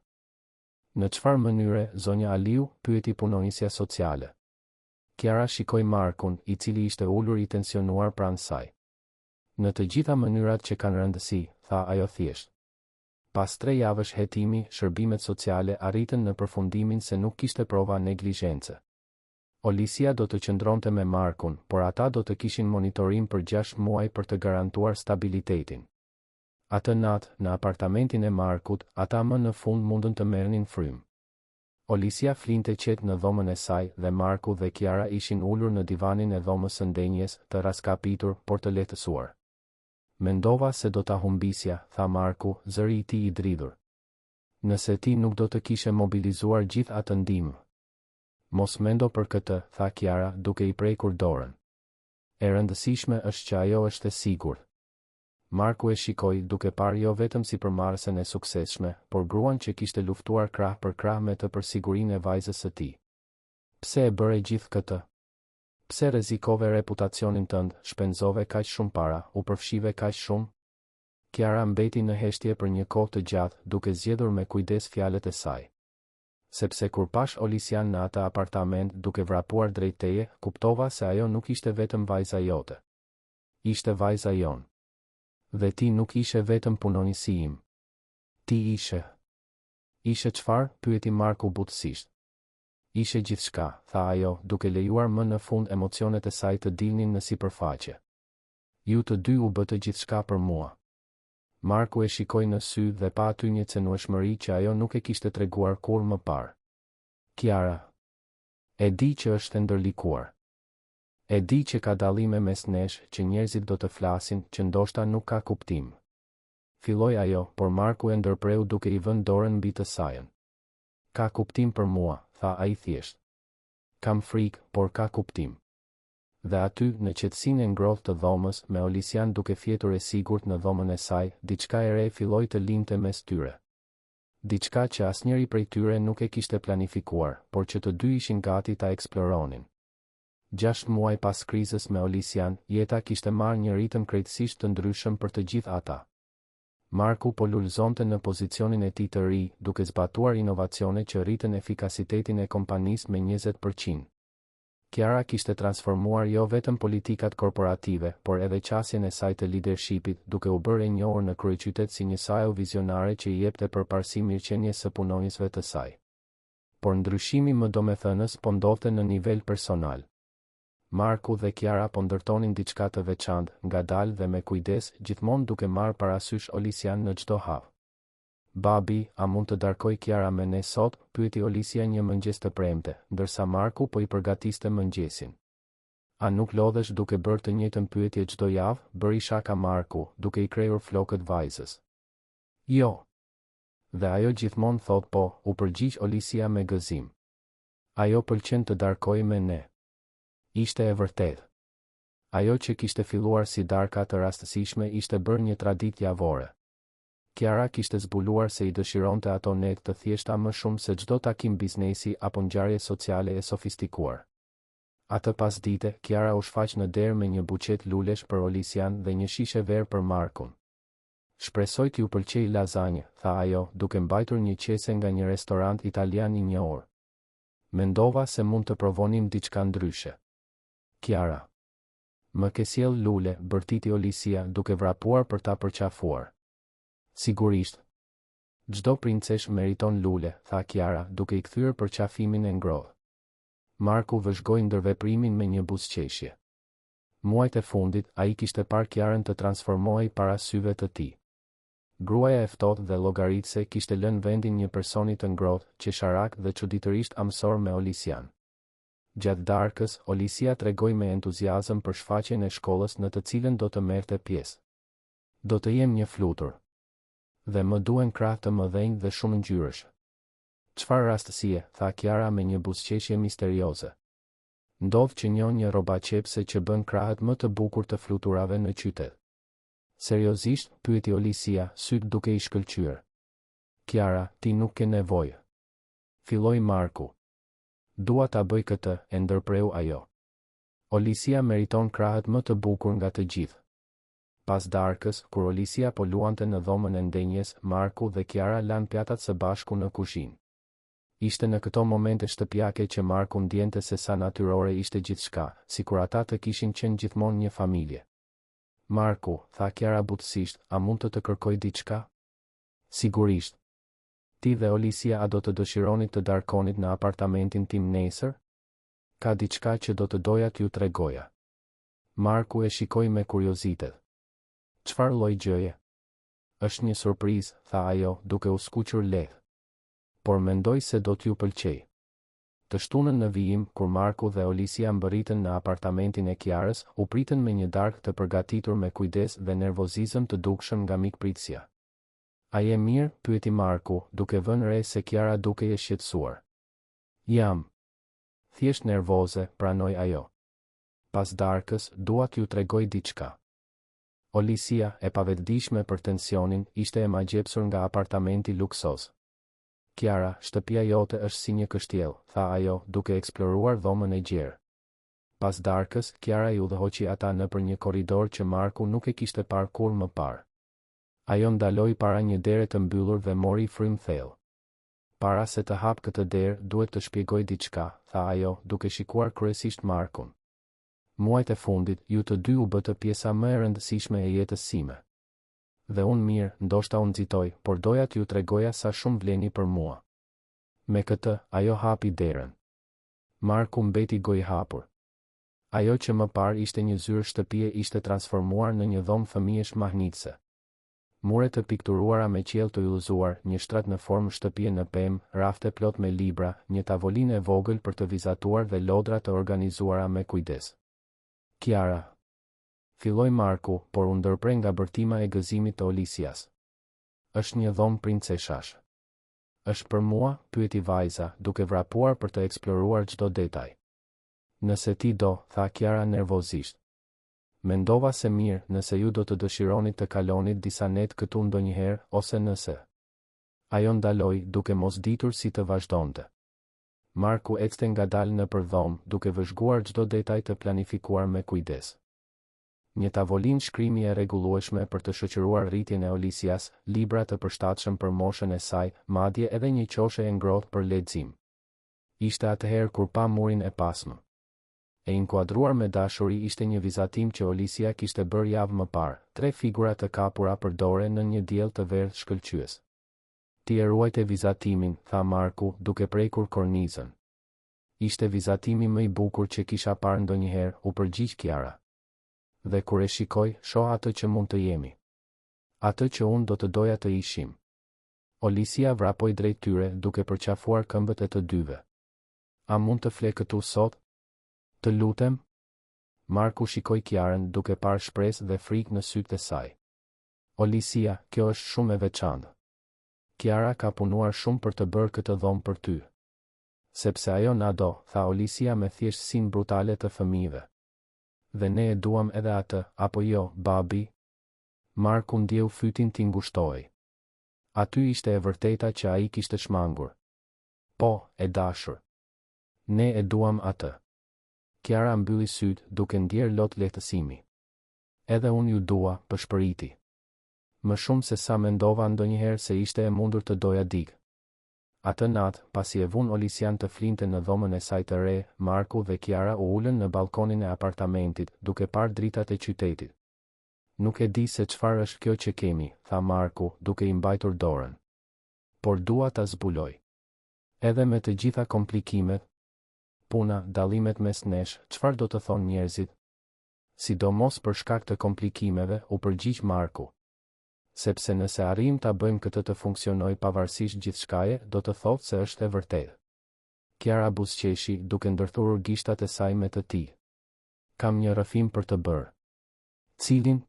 Në çfarë mënyre, zonja Aliu? Pyeti punonjësja sociale. Kiara shikoi Markun, i cili ishte ulur i tensionuar pranë saj. Në të gjitha mënyrat që kanë rëndësi, tha ajo thjesht. Pas 3 javësh hetimi, shërbimet sociale arritën në përfundimin se nuk kishte prova neglizhence. Olisia do të qëndronte me Markun, por ata do të kishin monitorim për 6 muaj për të garantuar stabilitetin. Atë natë, në apartamentin e Markut, ata më në fund mundën të merrnin frymë. Olisia flinte qetë në dhomën e saj dhe Marku dhe Kiara ishin ulur në divanin e dhomës së ndenjes, të raskapitur, por të lehtësuar. Mendova se do ta humbisja, tha Marku, zëri i tij i dridhur. Nëse ti nuk do të kishe mobilizuar gjithë atë ndihmë. Mos mendo për këtë, tha Kiara, duke i prekur dorën. E rëndësishme është që ajo është e sigurt. Marku e shikoi, duke parë jo vetëm si përmarrësen e suksesshme, por gruan që kishte luftuar krah për krah me të për sigurinë e vajzës së tij. Pse e bëre gjithë këtë? Pse rrezikove reputacionin tënd, shpenzove kaq shumë para, u përfshive kaq shumë? Kiara mbeti në heshtje për një kohë të gjatë, duke zgjedhur me kujdes fjalët e saj. Sepse kur pash Olisian në atë apartament duke vrapuar drejt teje, kuptova se ajo nuk ishte vetëm vajza jote. Ishte vajza jon. Dhe ti nuk ishe vetëm punonisi im. Ti ishe. Ishe çfarë? Pyeti Marku butësisht. Ishe gjithçka, tha ajo, duke lejuar më në fund emocionet e saj të dilnin në sipërfaqe. Ju të dy u bëtë gjithçka për mua. Marku e shikoi në sy dhe pa aty një cenueshmëri që ajo nuk e kishte treguar kur më parë. Kiara. E di që është e ndërlikuar. E di që ka dallime mes nesh, që njerëzit do të flasin, që ndoshta nuk ka kuptim. Filloi ajo, por Marku e ndërpreu duke i vënë dorën mbi të sajën. Ka kuptim për mua, tha ai thjesht. Kam frikë, por ka kuptim. Dhe aty, në qetësinë e ngrohtë të dhomës, me Olisian duke fjetur e sigurt në dhomën e saj, diçka e re filloi të lindte mes tyre. Diçka që asnjëri prej tyre nuk e kishte planifikuar, por që të dy ishin gati ta eksploronin. 6 muaj pas krizës me Olisian, jeta kishte marrë një ritëm krejtësisht të ndryshëm për të gjithë ata. Marku po lulëzonte në pozicionin e tij të ri, duke zbatuar inovacione që rritën efikasitetin e kompanisë me 20%. Kiara kishte transformuar jo vetëm politikat korporative, por edhe qasjen e saj të leadershipit, duke u bërë e njohur në kryeqytet si një SEO vizionare që i jepte përparësi mirëqenies së punonjësve të saj. Por ndryshimi më domethënës po ndodhte në nivel personal. Marku dhe Kiara po ndërtonin diçka të veçantë, ngadalë dhe me kujdes, gjithmonë duke marrë parasysh Olisian në çdo hap. Babi, a mund të darkoj Kiara me ne sot? Pyeti Olisia një mëngjes të premte, ndërsa Marku po i përgatiste mëngjesin. A nuk lodhesh duke bërë të njëjtën pyetje çdo javë? Bëri shaka Marku, duke i krejur flokët vajzës. Jo. Dhe ajo gjithmonë thot po, u përgjigj Olisia me gëzim. Ajo pëlqen të darkoj me ne. Ishte e vërtetë. Ajo që kishte filluar si darka të rastësishme ishte bërë një traditë javore. Kiara kishte zbuluar se i dëshironte ato net të thjeshta më shumë se çdo takim biznesi apo ngjarje sociale e sofistikuar. Atë pasdite, Kiara u shfaq në derë me një buqet lulesh për Olisian dhe një shishe verë për Markun. Shpresoj t'ju pëlqej lazanjë, tha ajo, duke mbajtur një qese nga një restorant italian i njohur. Mendova se mund të provonim diçka ndryshe. Kiara. Më ke sjell lule, bërtiti Olisia, duke vrapuar për ta përqafuar. Sigurisht. Çdo princesh meriton lule, tha Kiara, duke i kthyer përqafimin e ngrohtë. Marku vëzhgoi ndërveprimin me një buzëqeshje. Muajt e fundit, ai kishte parë Kiarën të transformohej para syve të tij. Gruaja e ftohtë dhe llogaritse kishte lënë vendin një personi të ngrohtë, qesharak dhe çuditërisht amësor me Olisian. Gjatë darkës, Olisia tregoi me entuziazëm për shfaqjen e shkollës në të cilën do të merrte pjesë. Do të jem një flutur. Dhe më duhen krah të mëdhenj dhe shumë ngjyrësh. Çfarë rastësie, tha Kiara me një buzëqeshje misterioze. Ndodh që njon një rrobaqepse që bën krahët më të bukur të fluturave në qytet. Seriozisht, pyeti Olisia, syt duke i shkëlqyer. Kiara, ti nuk ke nevojë. Filloi Marku. Dua ta bëj këtë, e ndërpreu ajo. Olisia meriton krahët më të bukur nga të gjithë. Pas darkës, kur Olisia po luante në dhomën e ndenjes, Marku dhe Kiara lanë pjatat së bashku në kuzhinë. Ishte në këto momente shtëpiake që Marku ndjente se sa natyrore ishte gjithçka, sikur ata të kishin qenë gjithmonë një familje. Marku, tha Kiara butësisht, a mund të kërkoj diçka? Sigurisht. Ti dhe Olisia a do të dëshironi të darkonit në apartamentin tim nesër? Ka diçka që do të doja t'ju tregoja. Marku e shikoi me kuriozitet. Çfarë lloj gjëje? Është një surprizë, tha ajo, duke u skuqur lehtë. Por mendoj se do t'ju pëlqej. Të shtunën në vijim, kur Marku dhe Olisia mbërritën në apartamentin e Kiarës, u pritën me një darkë të përgatitur me kujdes dhe nervozizëm të dukshëm nga mikpritësia. A je mirë? Pyeti Marku, duke vënë re se Kiara duke e shqetësuar. Jam. Thjesht nervoze, pranoi ajo. Pas darkës, dua t'ju tregoj diçka. Olisia, e pavetëdijshme për tensionin, ishte e magjepsur nga apartamenti luksoz. Kiara, shtëpia jote është si një kështjell, tha ajo, duke eksploruar dhomën e gjerë. Pas darkës, Kiara i udhëhoqi ata nëpër një korridor që Marku nuk e kishte parë kur më parë. Ajo ndaloi para një dere të mbyllur dhe mori frym thellë. Para se të hap këtë derë, duhet të shpjegoj diçka, tha ajo, duke shikuar kryesisht Markun. Muajt e fundit, ju të dy u bëtë pjesa më e rëndësishme e jetës sime. Dhe unë mirë, ndoshta unë nxitoj, por doja t'ju tregoja sa shumë vleni për mua. Me këtë, ajo hapi derën. Marku mbeti gojë hapur. Ajo që më parë ishte një zyrë shtëpie ishte transformuar në një dhomë fëmijësh mahnitse. Muret të pikturuara me qiell të yllëzuar, një shtrat në formë shtëpie në pemë, rafte plot me libra, një tavolinë e vogël për të vizatuar dhe lodra të organizuara me kujdes. Kiara. Filloi Marku, por u ndërprej nga bërtima e gëzimit të Olisias. Është një dhomë princeshash. Është për mua, pyeti vajza, duke vrapuar për të eksploruar çdo detaj. Nëse ti do, tha Kiara nervozisht. Mendova se mirë, nëse ju do të dëshironit të kalonit disa net këtu ndonjëherë, ose nëse. Ajo ndaloi, duke mos ditur si të vazhdonte. Marku ecte ngadalë nëpër dhomë, duke vëzhguar çdo detaj të planifikuar me kujdes. Një tavolinë shkrimi e rregullueshme për të shoqëruar rritjen e Olisias, libra të përshtatshëm për moshën e saj, madje edhe një qoshe e ngrohtë për lexim. Ishte atëherë kur pa murin e pasmë. E inkuadruar me dashuri ishte një vizatim që Olisia kishte bërë javë më parë, 3 figura të kapura për dore në një diell të verdhë shkëlqyes. Ti e ruajte vizatimin, tha Marku, duke prekur kornizën. Ishte vizatimi më i bukur që kisha parë ndonjëherë, u përgjigj Kiara. Dhe kur e shikoj, shoh atë që mund të jemi. Atë që unë do të doja të ishim. Olisia vrapoi drejt tyre, duke përqafuar këmbët e të dyve. A mund të fle këtu sot? Të lutem? Marku shikoi Kiarën, duke parë shpresë dhe frikë në sytë e saj. Olisia, kjo është shumë e veçantë. Kiara ka punuar shumë për të bërë këtë dhomë për ty. Sepse ajo na do, tha Olisia me thjeshtësinë brutale të fëmijëve. Dhe ne e duam edhe atë, apo jo, babi? Marku ndjeu fytin t'i ngushtoi. Aty ishte e vërteta që ai kishte shmangur. Po, e dashur. Ne e duam atë. Kiara mbylli syt, duke ndjer lot lehtësimi. Edhe unë ju dua, pëshpëriti. Më shumë se sa mendova ndonjëherë se ishte e mundur të doja dikë. Atë natë, pasi e vun Olisian të flinte në dhomën e saj të re, Marku dhe Kiara u ulën në balkonin e apartamentit, duke parë dritat e qytetit. Nuk e di se çfarë është kjo që kemi, tha Marku, duke i mbajtur dorën. Por dua ta zbuloj. Edhe me të gjitha komplikimet, puna, dallimet mes nesh, çfarë do të thonë njerëzit? Sidomos për shkak të komplikimeve, u përgjigj Marku. Sepse nëse arrijmë ta bëjmë këtë të funksionojë pavarësisht gjithçkaje, do të thotë se është e vërtetë. Kiara buzëqeshi, duke ndërthurur gishtat e saj me të tij. Kam një rrëfim për të bërë. Cilin?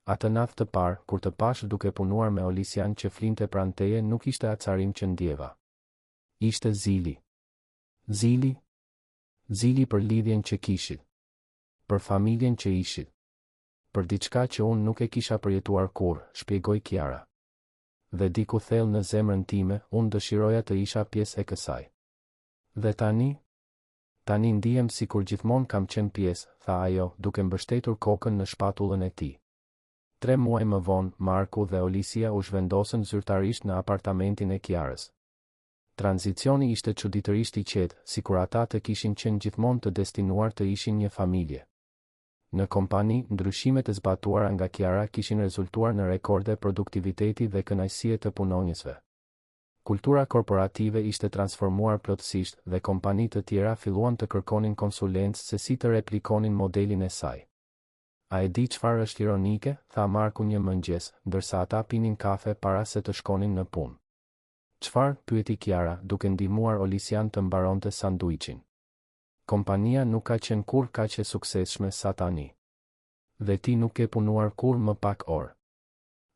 Atë natë të parë, kur të pash duke punuar me Olisian që flinte pranë teje, nuk ishte acarim që ndjeva. Ishte zili. Zili? Zili për lidhjen që kishit. Për familjen që ishit. Për diçka që unë nuk e kisha përjetuar kur, shpjegoi Kiara. Dhe diku thellë në zemrën time, unë dëshiroja të isha pjesë e kësaj. Dhe tani? Tani ndihem sikur gjithmonë kam qenë pjesë, tha ajo, duke mbështetur kokën në shpatullën e tij. 3 muaj më vonë, Marku dhe Olisia u zhvendosën zyrtarisht në apartamentin e Kiarës. Tranzicioni ishte çuditërisht i qetë, sikur ata të kishin qenë gjithmonë të destinuar të ishin një familje. Në kompani, ndryshimet e zbatuara nga Kiara kishin rezultuar në rekorde produktiviteti dhe kënaqësie të punonjësve. Kultura korporative ishte transformuar plotësisht dhe kompani të tjera filluan të kërkonin konsulencë se si të replikonin modelin e saj. A e di çfarë është ironike, tha Marku një mëngjes, ndërsa ata pinin kafe para se të shkonin në punë. Çfarë, pyeti Kiara, duke ndihmuar Olisian të mbaronte sanduiçin. Kompania nuk ka qenë kur kaq e suksesshme sa tani. Dhe ti nuk ke punuar kur më pak orë.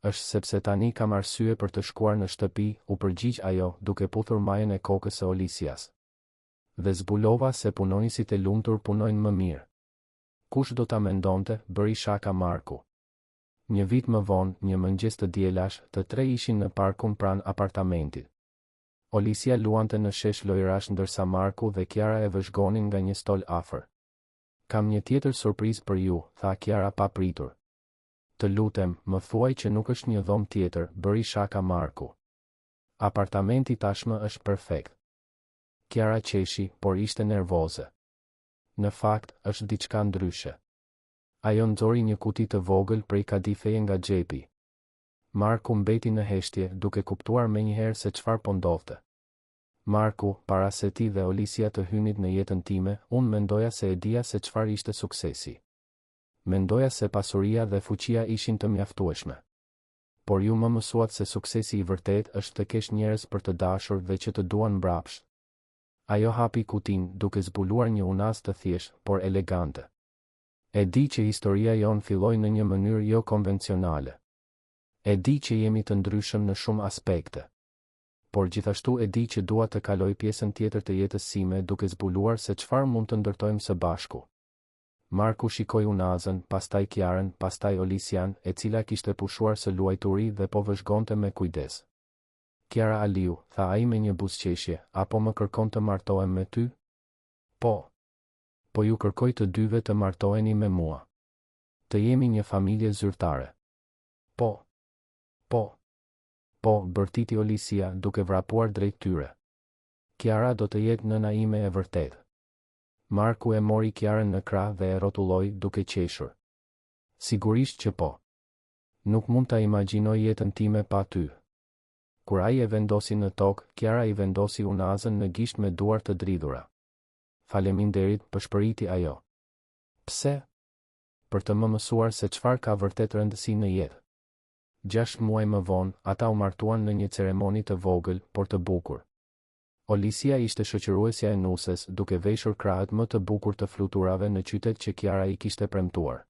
Është sepse tani kam arsye për të shkuar në shtëpi, u përgjigj ajo, duke puthur majën e kokës së Olisias. Dhe zbulova se punonjësit e lumtur punojnë më mirë. Kush do ta mendonte, bëri shaka Marku. Një vit më vonë, një mëngjes të dielash, të 3 ishin në parkun pranë apartamentit. Olisia luante në shesh lojrash ndërsa Marku dhe Kiara e vëzhgonin nga një stol afër. Kam një tjetër surprizë për ju, tha Kiara pa pritur. Të lutem, më thuaj që nuk është një dhomë tjetër, bëri shaka Marku. Apartamenti tashmë është perfekt. Kiara qeshi, por ishte nervoze. Në fakt, është diçka ndryshe. Ajo nxori një kuti të vogël prej kadifeje nga xhepi. Marku mbeti në heshtje, duke kuptuar menjëherë se çfarë po ndodhte. Marku, para se ti dhe Olisia të hynit në jetën time, unë mendoja se e dija se çfarë ishte suksesi. Mendoja se pasuria dhe fuqia ishin të mjaftueshme. Por ju më mësuat se suksesi i vërtet është të kesh njerëz për të dashur dhe që të duan mbrapsht. Ajo hapi kutin, duke zbuluar një unas të thjeshtë, por elegante. E di që historia jon filloi në një mënyrë jo konvencionale. E di që jemi të ndryshëm në shumë aspekte. Por gjithashtu e di që dua të kaloj pjesën tjetër të jetës sime duke zbuluar se çfarë mund të ndërtojmë së bashku. Marku shikoi unazën, pastaj Kiarën, pastaj Olisian, e cila kishte pushuar së luajturi dhe po vëzhgonte me kujdes. Kiara Aliu, tha ai me një buzëqeshje, apo më kërkon të martohem me ty? Po. Po ju kërkoj të dyve të martoheni me mua. Të jemi një familje zyrtare. Po. Po. Po, bërtiti Olisia, duke vrapuar drejt tyre. Kiara do të jetë nëna ime e vërtet. Marku e mori Kiarën në krah dhe e rrotulloi duke qeshur. Sigurisht që po. Nuk mund ta imagjinoj jetën time pa ty. Kur ai e vendosi në tokë, Kiara i vendosi unazën në gisht me duar të dridhura. Faleminderit, pëshpëriti ajo. Pse? Për të më mësuar se çfarë ka vërtet rëndësi në jetë. 6 muaj më vonë, ata u martuan në një ceremoni të vogël, por të bukur. Olisia ishte shoqëruesja e nuses, duke veshur krahët më të bukur të fluturave në qytet që Kiara i kishte premtuar.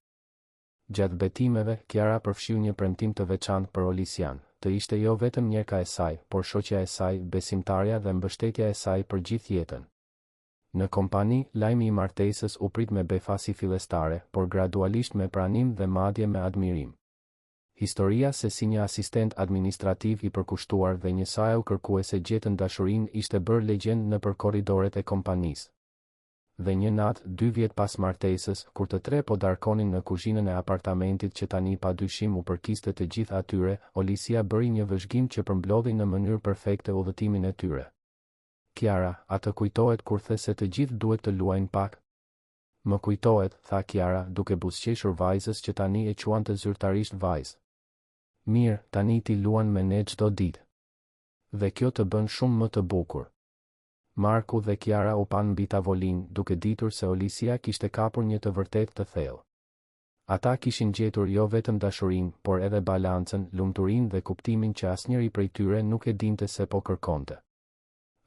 Gjatë betimeve, Kiara përfshiu një premtim të veçantë për Olisian, të ishte jo vetëm mjeka e saj, por shoqja e saj, besimtarja dhe mbështetja e saj për gjithë jetën. Në kompani, lajmi i martesës u prit me befasi fillestare, por gradualisht me pranim dhe madje me admirim. Historia se si një asistent administrativ i përkushtuar dhe një sajau kërkuese gjetën dashurinë ishte bërë legjend nëpër korridoret e kompanisë. Dhe një natë, 2 vjet pas martesës, kur të tre po darkonin në kuzhinën e apartamentit që tani padyshim u përkiste të gjithë atyre, Olisia bëri një vëzhgim që përmblodhi në mënyrë perfekte udhëtimin e tyre. Kiara, a të kujtohet kur the se të gjithë duhet të luajnë pak? Më kujtohet, tha Kiara, duke buzëqeshur vajzës që tani e quante zyrtarisht vajzë. Mirë, tani ti luan me ne çdo ditë. Dhe kjo të bën shumë më të bukur. Marku dhe Kiara u pan mbi tavolinë, duke ditur se Olisia kishte kapur një të vërtetë të thellë. Ata kishin gjetur jo vetëm dashurinë, por edhe balancën, lumturinë dhe kuptimin që asnjëri prej tyre nuk e dinte se po kërkonte.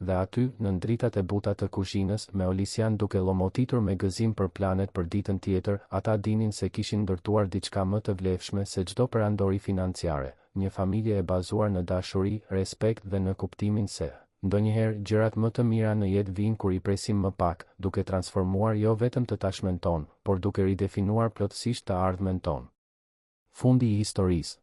Dhe aty, në dritat e buta të kuzhinës, me Olisian duke llomotitur me gëzim për planet për ditën tjetër, ata dinin se kishin ndërtuar diçka më të vlefshme se çdo perandori financiare, një familje e bazuar në dashuri, respekt dhe në kuptimin se ndonjëherë gjërat më të mira në jetë vijnë kur i presim më pak, duke transformuar jo vetëm të tashmen ton, por duke ridefinuar plotësisht të ardhmen ton. Fundi i historisë.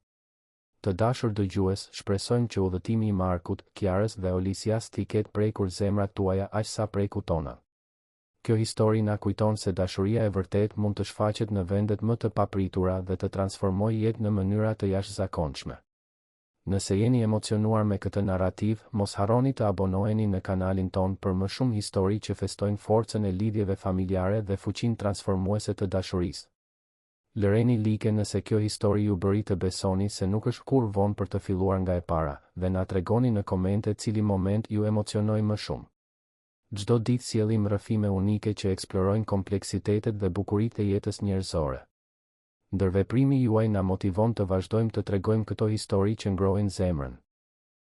Të dashur dëgjues, shpresojmë që udhëtimi i Markut, Kiarës dhe Olisias t'i ketë prekur zemrat tuaja aq sa preku tona. Kjo histori na kujton se dashuria e vërtet mund të shfaqet në vendet më të papritura dhe të transformojë jetë në mënyra të jashtëzakonshme. Nëse jeni emocionuar me këtë narrativ, mos harroni të abonoheni në kanalin ton për më shumë histori që festojnë forcën e lidhjeve familjare dhe fuqinë transformuese të dashurisë. Lëreni like nëse kjo histori ju bëri të besoni se nuk është kur vonë për të filluar nga e para, dhe na tregoni në komente cili moment ju emocionoi më shumë. Çdo ditë sjellim rrëfime unike që eksplorojnë kompleksitetet dhe bukuritë e jetës njerëzore. Ndërveprimi juaj na motivon të vazhdojmë të tregojmë këto histori që ngrohin zemrën.